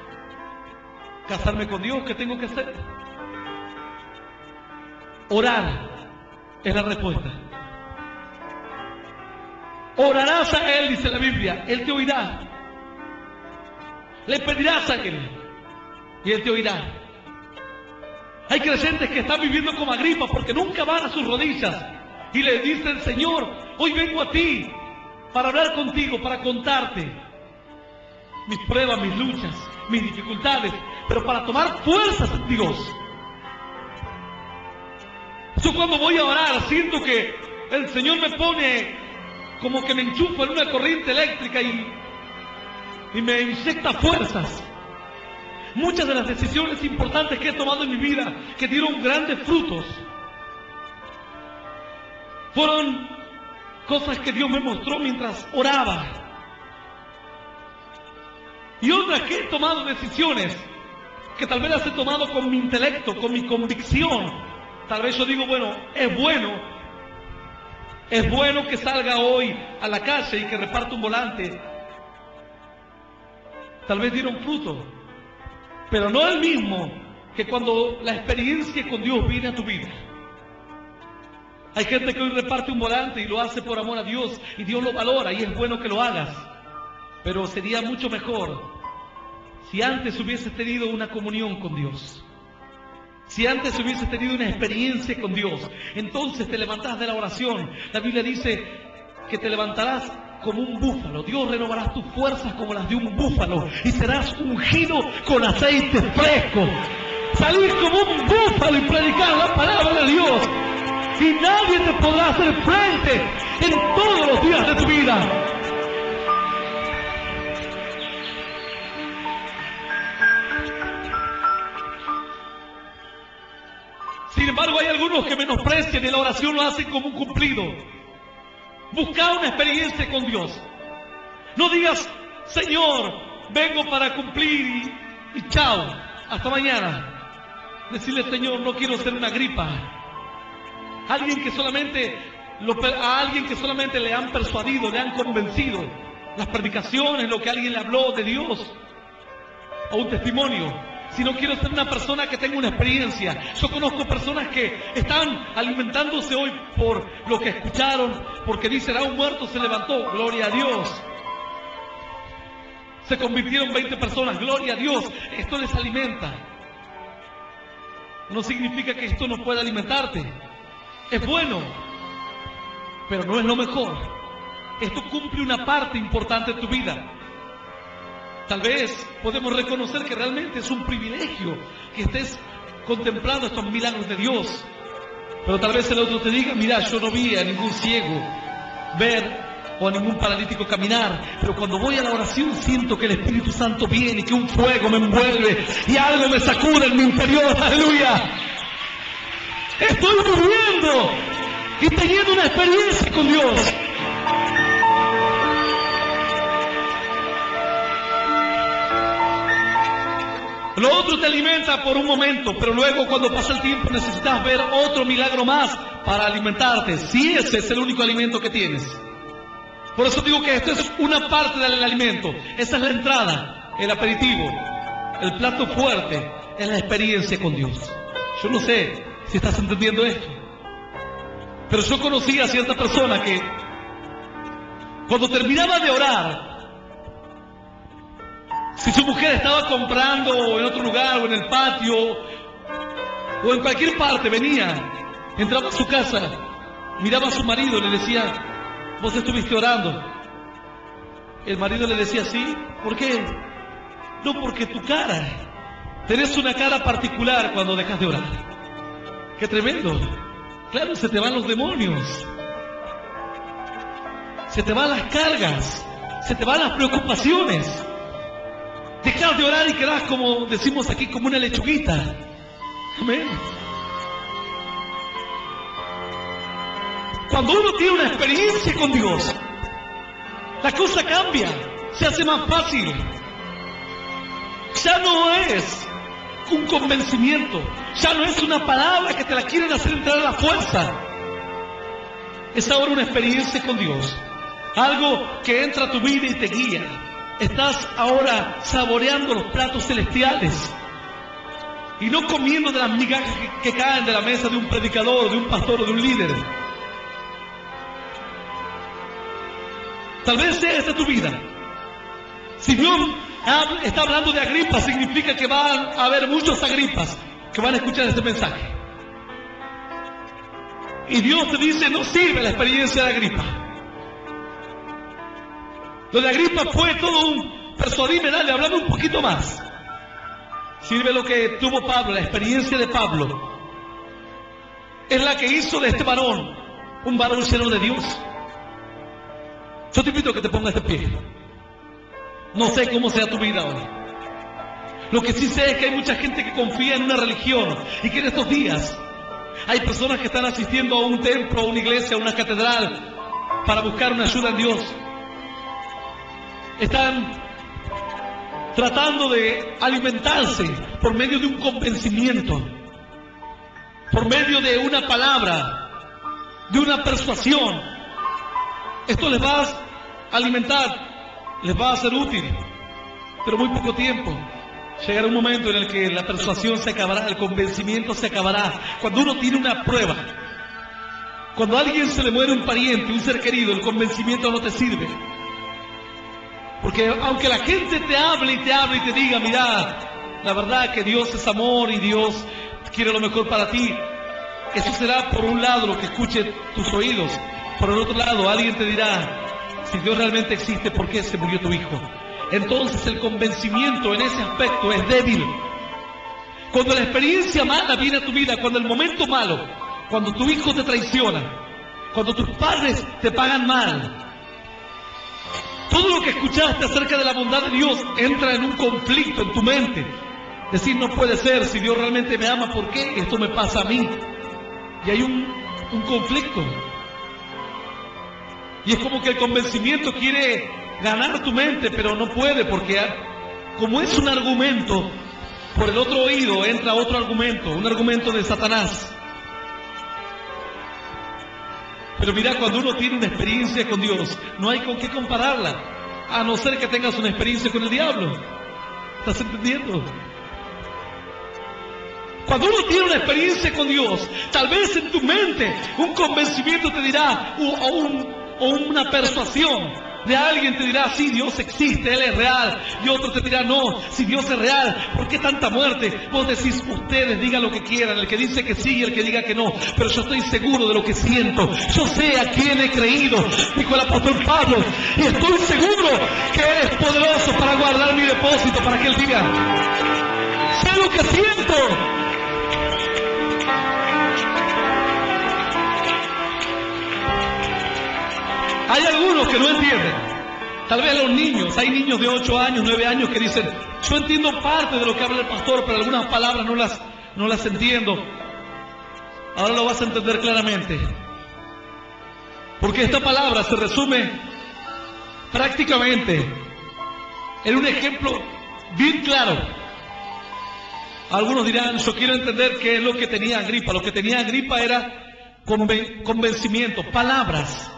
Casarme con Dios, ¿qué tengo que hacer? Orar es la respuesta. Orarás a Él, dice la Biblia, Él te oirá. Le pedirás a Él y Él te oirá. Hay creyentes que están viviendo como Agripa porque nunca van a sus rodillas y le dicen, Señor, hoy vengo a ti para hablar contigo, para contarte mis pruebas, mis luchas, mis dificultades, pero para tomar fuerzas en Dios. Yo cuando voy a orar siento que el Señor me pone como que me enchufa en una corriente eléctrica y me inyecta fuerzas. Muchas de las decisiones importantes que he tomado en mi vida, que dieron grandes frutos, fueron cosas que Dios me mostró mientras oraba. Y otras que he tomado decisiones que tal vez las he tomado con mi intelecto, con mi convicción. Tal vez yo digo, bueno que salga hoy a la calle y que reparta un volante. Tal vez dieron fruto, pero no el mismo que cuando la experiencia con Dios viene a tu vida. Hay gente que hoy reparte un volante y lo hace por amor a Dios y Dios lo valora y es bueno que lo hagas. Pero sería mucho mejor si antes hubieses tenido una comunión con Dios. Si antes hubieses tenido una experiencia con Dios, entonces te levantás de la oración. La Biblia dice que te levantarás como un búfalo. Dios renovará tus fuerzas como las de un búfalo y serás ungido con aceite fresco. Salir como un búfalo y predicar la palabra de Dios. Y nadie te podrá hacer frente en todos los días de tu vida. Sin embargo, hay algunos que menosprecian y la oración lo hacen como un cumplido. Busca una experiencia con Dios. No digas, Señor, vengo para cumplir y chao. hasta mañana. Decirle, Señor, no quiero ser una gripa. A alguien que solamente le han persuadido, le han convencido. Las predicaciones, lo que alguien le habló de Dios. O un testimonio. Si no quiero ser una persona que tenga una experiencia. Yo conozco personas que están alimentándose hoy por lo que escucharon, porque dicen, un muerto se levantó, gloria a Dios. Se convirtieron 20 personas, gloria a Dios. Esto les alimenta. No significa que esto no pueda alimentarte. Es bueno, pero no es lo mejor. Esto cumple una parte importante de tu vida. Tal vez podemos reconocer que realmente es un privilegio que estés contemplando estos milagros de Dios. Pero tal vez el otro te diga, mira, yo no vi a ningún ciego ver o a ningún paralítico caminar, pero cuando voy a la oración siento que el Espíritu Santo viene y que un fuego me envuelve y algo me sacude en mi interior. ¡Aleluya! Estoy viviendo y teniendo una experiencia con Dios. Lo otro te alimenta por un momento, pero luego cuando pasa el tiempo necesitas ver otro milagro más para alimentarte. Si ese es el único alimento que tienes. Por eso digo que esto es una parte del alimento. Esa es la entrada, el aperitivo. El plato fuerte es la experiencia con Dios. Yo no sé si estás entendiendo esto. Pero yo conocí a cierta persona que cuando terminaba de orar, si su mujer estaba comprando en otro lugar o en el patio o en cualquier parte, venía, entraba a su casa, miraba a su marido y le decía, vos estuviste orando. El marido le decía, sí. ¿Por qué? No, porque tu cara, tenés una cara particular cuando dejas de orar. ¡Qué tremendo! Claro, se te van los demonios, se te van las cargas, se te van las preocupaciones. Dejas de orar y quedás, como decimos aquí, como una lechuguita. Amén. Cuando uno tiene una experiencia con Dios, la cosa cambia, se hace más fácil. Ya no es un convencimiento, ya no es una palabra que te la quieren hacer entrar a la fuerza. Es ahora una experiencia con Dios, algo que entra a tu vida y te guía. Estás ahora saboreando los platos celestiales y no comiendo de las migajas que caen de la mesa de un predicador, de un pastor o de un líder. Tal vez sea esta tu vida. Si Dios está hablando de Agripa, significa que van a haber muchos Agripas que van a escuchar este mensaje. Y Dios te dice, no sirve la experiencia de Agripa. Lo de Agripa fue todo un persuadirme, dale, hablame un poquito más. Sirve lo que tuvo Pablo, la experiencia de Pablo. Es la que hizo de este varón un varón lleno de Dios. Yo te invito a que te pongas de pie. No sé cómo sea tu vida hoy. Lo que sí sé es que hay mucha gente que confía en una religión y que en estos días hay personas que están asistiendo a un templo, a una iglesia, a una catedral para buscar una ayuda en Dios. Están tratando de alimentarse por medio de un convencimiento, por medio de una palabra, de una persuasión. Esto les va a alimentar, les va a ser útil, pero muy poco tiempo. Llegará un momento en el que la persuasión se acabará, el convencimiento se acabará. Cuando uno tiene una prueba, cuando a alguien se le muere un pariente, un ser querido, el convencimiento no te sirve. Porque aunque la gente te hable y te diga, mira, la verdad que Dios es amor y Dios quiere lo mejor para ti, eso será por un lado lo que escuche tus oídos. Por el otro lado, alguien te dirá, si Dios realmente existe, ¿por qué se murió tu hijo? Entonces el convencimiento en ese aspecto es débil. Cuando la experiencia mala viene a tu vida, cuando el momento malo, cuando tu hijo te traiciona, cuando tus padres te pagan mal, todo lo que escuchaste acerca de la bondad de Dios entra en un conflicto en tu mente. Decir, no puede ser, si Dios realmente me ama, ¿por qué esto me pasa a mí? Y hay un conflicto. Y es como que el convencimiento quiere ganar tu mente, pero no puede, porque como es un argumento, por el otro oído entra otro argumento, un argumento de Satanás. Pero mira, cuando uno tiene una experiencia con Dios, no hay con qué compararla, a no ser que tengas una experiencia con el diablo. ¿Estás entendiendo? Cuando uno tiene una experiencia con Dios, tal vez en tu mente un convencimiento te dirá, o una persuasión de alguien te dirá, sí, Dios existe, Él es real. Y otro te dirá, no, si Dios es real, ¿por qué tanta muerte? Vos decís, ustedes digan lo que quieran, el que dice que sí y el que diga que no, pero yo estoy seguro de lo que siento. Yo sé a quién he creído, dijo el apóstol Pablo, y estoy seguro que Él es poderoso para guardar mi depósito para aquel día. Sé lo que siento. Hay algunos que no entienden. Tal vez los niños, hay niños de 8 años, 9 años que dicen, yo entiendo parte de lo que habla el pastor, pero algunas palabras no las entiendo. Ahora lo vas a entender claramente. Porque esta palabra se resume prácticamente en un ejemplo bien claro. Algunos dirán, yo quiero entender qué es lo que tenía Agripa. Lo que tenía Agripa era convencimiento, palabras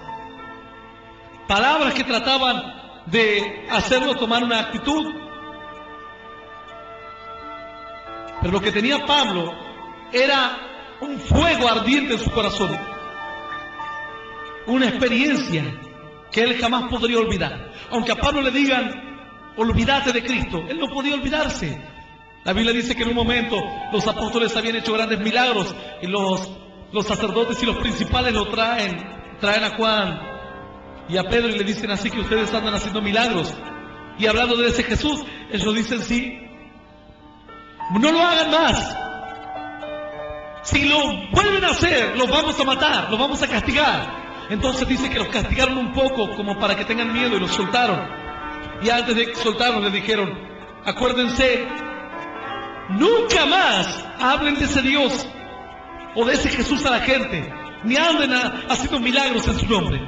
que trataban de hacerlo tomar una actitud. Pero lo que tenía Pablo era un fuego ardiente en su corazón, una experiencia que él jamás podría olvidar. Aunque a Pablo le digan, olvídate de Cristo, él no podía olvidarse. La Biblia dice que en un momento los apóstoles habían hecho grandes milagros y los sacerdotes y los principales lo traen a Juan y a Pedro y le dicen, así que ustedes andan haciendo milagros y hablando de ese Jesús. Ellos dicen, sí, no lo hagan más. Si lo vuelven a hacer, los vamos a matar, los vamos a castigar. Entonces dice que los castigaron un poco como para que tengan miedo y los soltaron. Y antes de soltarlos les dijeron, acuérdense, nunca más hablen de ese Dios o de ese Jesús a la gente, ni anden haciendo milagros en su nombre.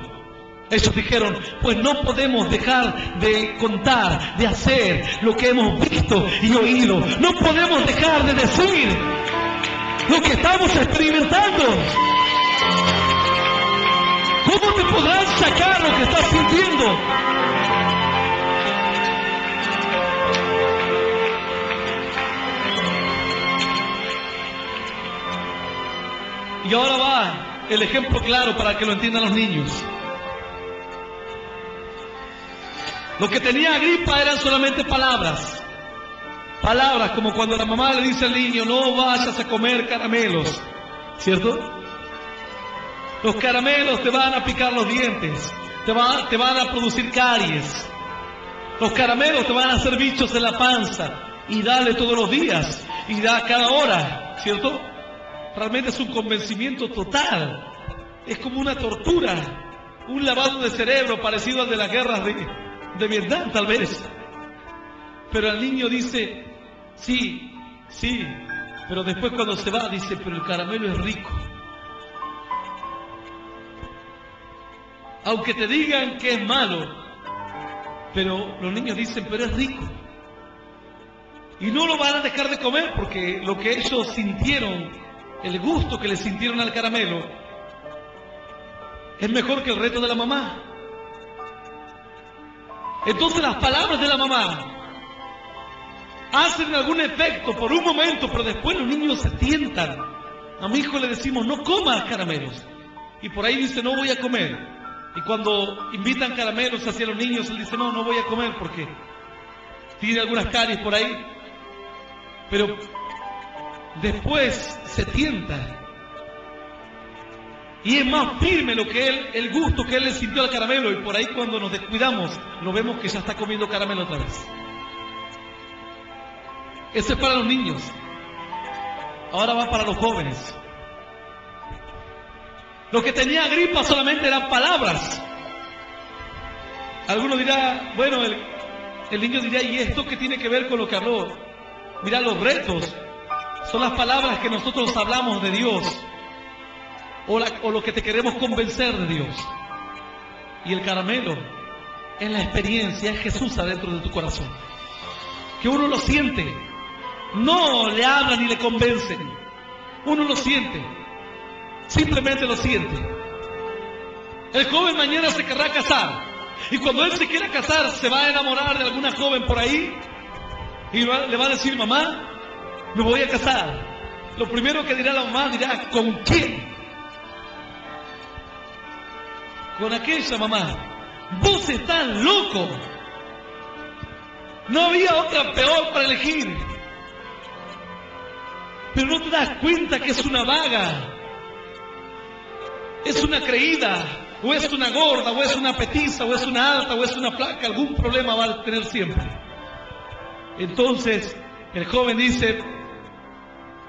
Ellos dijeron, pues no podemos dejar de contar, de hacer lo que hemos visto y oído. No podemos dejar de decir lo que estamos experimentando. ¿Cómo te podrás sacar lo que estás sintiendo? Y ahora va el ejemplo claro para que lo entiendan los niños. Lo que tenía Agripa eran solamente palabras. Palabras como cuando la mamá le dice al niño, no vayas a comer caramelos, ¿cierto? Los caramelos te van a picar los dientes, te van a producir caries. Los caramelos te van a hacer bichos en la panza, y dale todos los días, y da cada hora, ¿cierto? Realmente es un convencimiento total. Es como una tortura, un lavado de cerebro parecido al de las guerras de Vietnam, tal vez. Pero el niño dice, sí, pero después cuando se va dice, pero el caramelo es rico. Aunque te digan que es malo, pero los niños dicen, pero es rico. Y no lo van a dejar de comer porque lo que ellos sintieron, el gusto que le sintieron al caramelo, es mejor que el reto de la mamá. Entonces las palabras de la mamá hacen algún efecto por un momento, pero después los niños se tientan. A mi hijo le decimos, no comas caramelos. Y por ahí dice, no voy a comer. Y cuando invitan caramelos hacia los niños, él dice, no voy a comer porque tiene algunas caries por ahí. Pero después se tienta. Y es más firme lo que el gusto que él le sintió al caramelo. Y por ahí cuando nos descuidamos, lo vemos que ya está comiendo caramelo otra vez. Eso es para los niños. Ahora va para los jóvenes. Lo que tenía Agripa solamente eran palabras. Algunos dirán, bueno, el niño dirá, ¿y esto qué tiene que ver con lo que habló? Mira, los retos son las palabras que nosotros hablamos de Dios. O lo que te queremos convencer de Dios. Y el caramelo es la experiencia, es Jesús adentro de tu corazón. Que uno lo siente. no le hablan ni le convencen. Uno lo siente, simplemente lo siente. El joven mañana se querrá casar, y cuando él se quiera casar se va a enamorar de alguna joven por ahí y le va a decir: mamá, me voy a casar. Lo primero que dirá la mamá, dirá: ¿con quién? Con aquella, mamá. Vos estás loco. No había otra peor para elegir. Pero no te das cuenta que es una vaga, es una creída, o es una gorda, o es una petiza, o es una alta, o es una flaca. Algún problema va a tener siempre. Entonces el joven dice,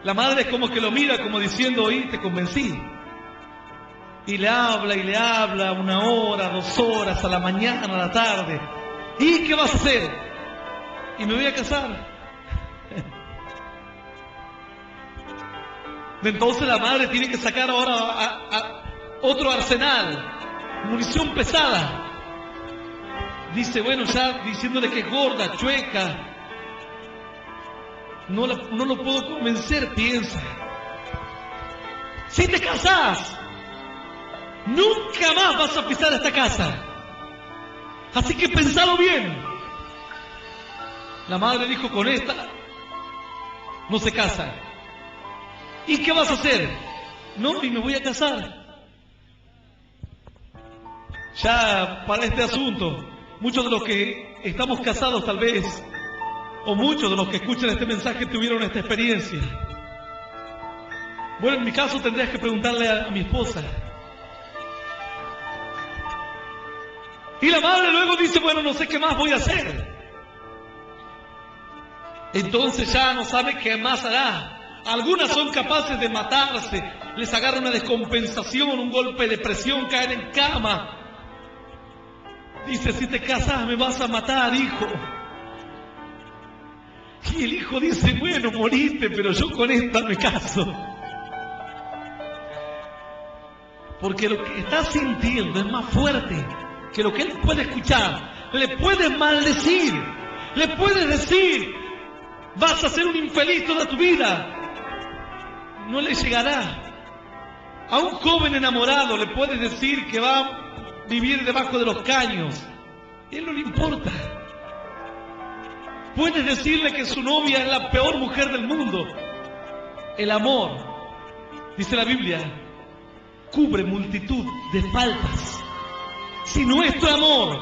la madre es como que lo mira como diciendo: oí, te convencí. Y le habla 1 hora, 2 horas, a la mañana, a la tarde. ¿Y qué vas a hacer? Y me voy a casar. Entonces la madre tiene que sacar ahora otro arsenal, munición pesada. Dice, bueno, ya diciéndole que es gorda, chueca, no lo puedo convencer, piensa. Si te casás, nunca más vas a pisar esta casa. Así que pensalo bien. La madre dijo: con esta no se casa. ¿Y qué vas a hacer? No, y me voy a casar. Ya para este asunto, muchos de los que estamos casados tal vez, o muchos de los que escuchan este mensaje tuvieron esta experiencia. Bueno, en mi caso tendrías que preguntarle a mi esposa. Y la madre luego dice: bueno, no sé qué más voy a hacer. Entonces ya no sabe qué más hará. Algunas son capaces de matarse, les agarra una descompensación, un golpe de presión, caen en cama. Dice: si te casas me vas a matar, hijo. Y el hijo dice: bueno, moriste, pero yo con esta me caso. Porque lo que está sintiendo es más fuerte que lo que él puede escuchar. Le puedes maldecir, le puedes decir: vas a ser un infeliz toda tu vida. No le llegará. A un joven enamorado le puedes decir que va a vivir debajo de los caños. A él no le importa. Puedes decirle que su novia es la peor mujer del mundo. El amor, dice la Biblia, cubre multitud de faltas. Si nuestro amor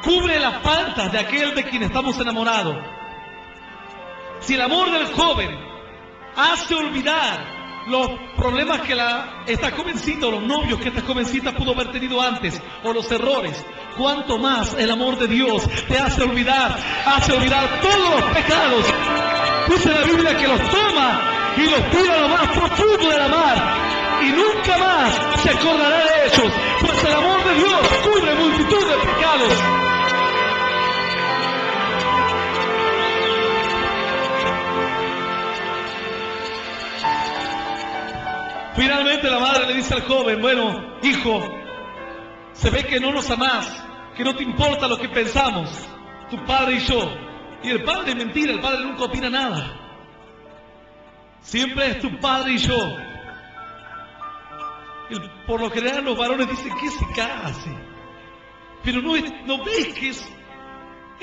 cubre las faltas de aquel de quien estamos enamorados, si el amor del joven hace olvidar los problemas que esta jovencita, o los novios que esta jovencita pudo haber tenido antes, o los errores, cuánto más el amor de Dios te hace olvidar todos los pecados. Dice la Biblia que los toma y los tira a lo más profundo de la mar, y nunca más se acordará de ellos, pues el amor de Dios cubre multitud de pecados. Finalmente la madre le dice al joven: bueno, hijo, se ve que no nos amás, que no te importa lo que pensamos, tu padre y yo. Y el padre es mentira, el padre nunca opina nada. Siempre es tu padre y yo. Y por lo general los varones dicen que se case, pero no ves que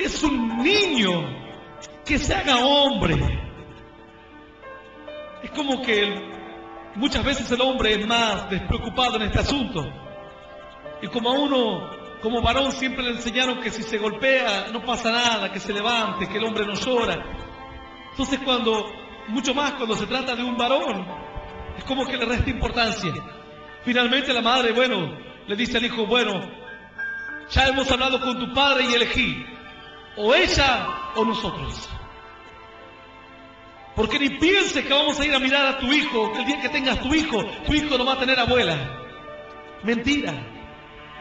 es un niño, que se haga hombre. Es como que muchas veces el hombre es más despreocupado en este asunto. Y como a uno, como varón, siempre le enseñaron que si se golpea no pasa nada, que se levante, que el hombre no llora. Entonces mucho más cuando se trata de un varón, es como que le resta importancia. Finalmente la madre, bueno, le dice al hijo: bueno, ya hemos hablado con tu padre y elegí, o ella o nosotros. Porque ni pienses que vamos a ir a mirar a tu hijo, el día que tengas tu hijo no va a tener abuela. Mentira.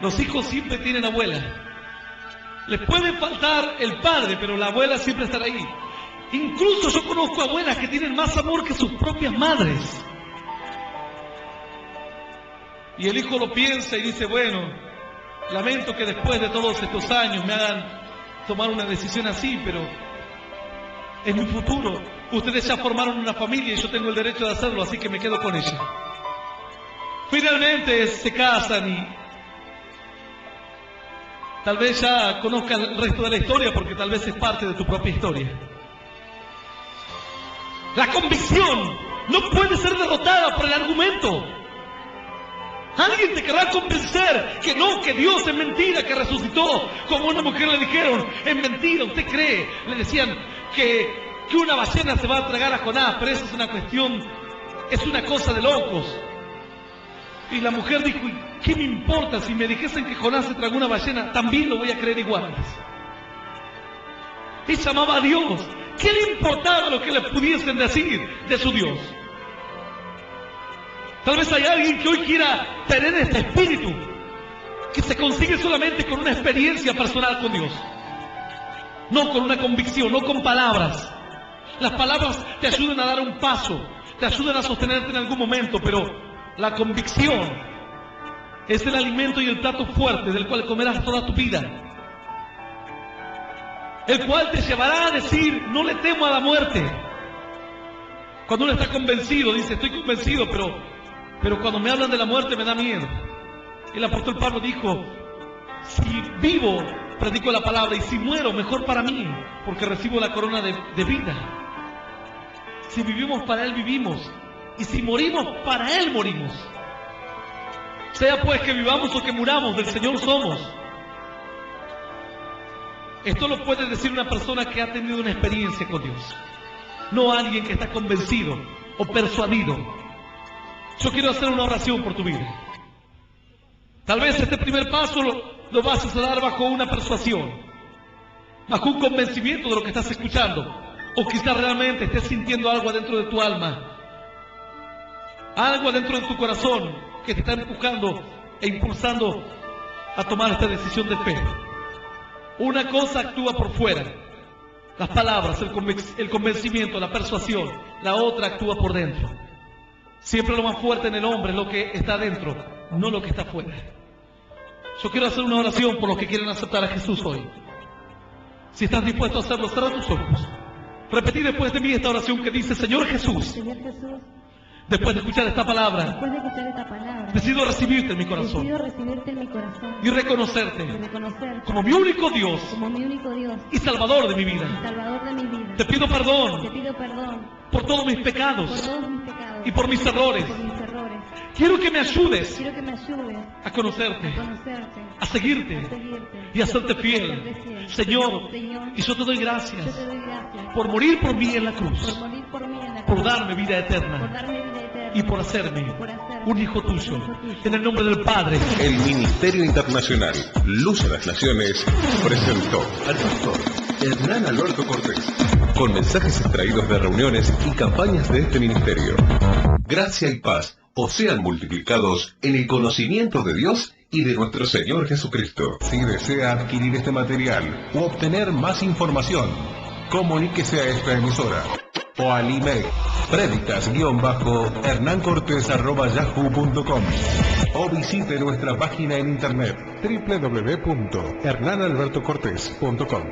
Los hijos siempre tienen abuela. Les puede faltar el padre, pero la abuela siempre estará ahí. Incluso yo conozco abuelas que tienen más amor que sus propias madres. Y el hijo lo piensa y dice: bueno, lamento que después de todos estos años me hagan tomar una decisión así, pero es mi futuro. Ustedes ya formaron una familia y yo tengo el derecho de hacerlo, así que me quedo con ella. Finalmente se casan y tal vez ya conozcan el resto de la historia, porque tal vez es parte de tu propia historia. La convicción no puede ser derrotada por el argumento. Alguien te querrá convencer que no, que Dios es mentira, que resucitó. Como a una mujer le dijeron, es mentira, usted cree. Le decían que una ballena se va a tragar a Jonás, pero eso es una cuestión, es una cosa de locos. Y la mujer dijo, ¿qué me importa? Si me dijesen que Jonás se tragó una ballena, también lo voy a creer igual. Ella amaba a Dios. ¿Qué le importaba lo que le pudiesen decir de su Dios? Tal vez hay alguien que hoy quiera tener este espíritu, que se consigue solamente con una experiencia personal con Dios. No con una convicción, no con palabras. Las palabras te ayudan a dar un paso, te ayudan a sostenerte en algún momento, pero la convicción es el alimento y el plato fuerte del cual comerás toda tu vida, el cual te llevará a decir, no le temo a la muerte. Cuando uno está convencido, dice, estoy convencido, pero cuando me hablan de la muerte me da miedo. El apóstol Pablo dijo, si vivo, predico la palabra, y si muero, mejor para mí, porque recibo la corona de vida. Si vivimos, para Él vivimos, y si morimos, para Él morimos. Sea pues que vivamos o que muramos, del Señor somos. Esto lo puede decir una persona que ha tenido una experiencia con Dios, no alguien que está convencido o persuadido. Yo quiero hacer una oración por tu vida. Tal vez este primer paso lo vas a dar bajo una persuasión, bajo un convencimiento de lo que estás escuchando, o quizás realmente estés sintiendo algo adentro de tu alma, algo adentro de tu corazón que te está empujando e impulsando a tomar esta decisión de fe. Una cosa actúa por fuera, las palabras, el convencimiento, la persuasión. La otra actúa por dentro. Siempre lo más fuerte en el hombre es lo que está dentro, no lo que está afuera. Yo quiero hacer una oración por los que quieren aceptar a Jesús hoy. Si estás dispuesto a hacerlo, cierra tus ojos. Repetí después de mí esta oración que dice, Señor Jesús, Señor Jesús, después de escuchar esta palabra, después de escuchar esta palabra, decido recibirte en mi corazón decido recibirte en mi corazón y reconocerte y reconocerte como mi único Dios como mi único Dios y Salvador de mi vida. y Salvador de mi vida. Te pido Te perdón pido perdón por todos mis por pecados todos mis pecados y por mis errores. por mis errores. Quiero que me ayudes Quiero que me ayudes a conocerte, a conocerte, a seguirte a seguirte y a serte fiel. Señor, Señor, y yo te doy yo gracias te doy gracias por morir por mí en la por cruz, morir por mí en la por cruz, darme vida por eterna darme vida eterna y por hacerme por hacerme un hijo tuyo. un hijo tuyo. En el nombre del Padre. El Ministerio Internacional Luz a las Naciones presentó al pastor Hernán Alberto Cortés con mensajes extraídos de reuniones y campañas de este ministerio. Gracia y paz os sean multiplicados en el conocimiento de Dios y de nuestro Señor Jesucristo. Si desea adquirir este material u obtener más información, comuníquese a esta emisora o al email predicas-hernancortes@yahoo.com o visite nuestra página en internet www.hernanalbertocortes.com.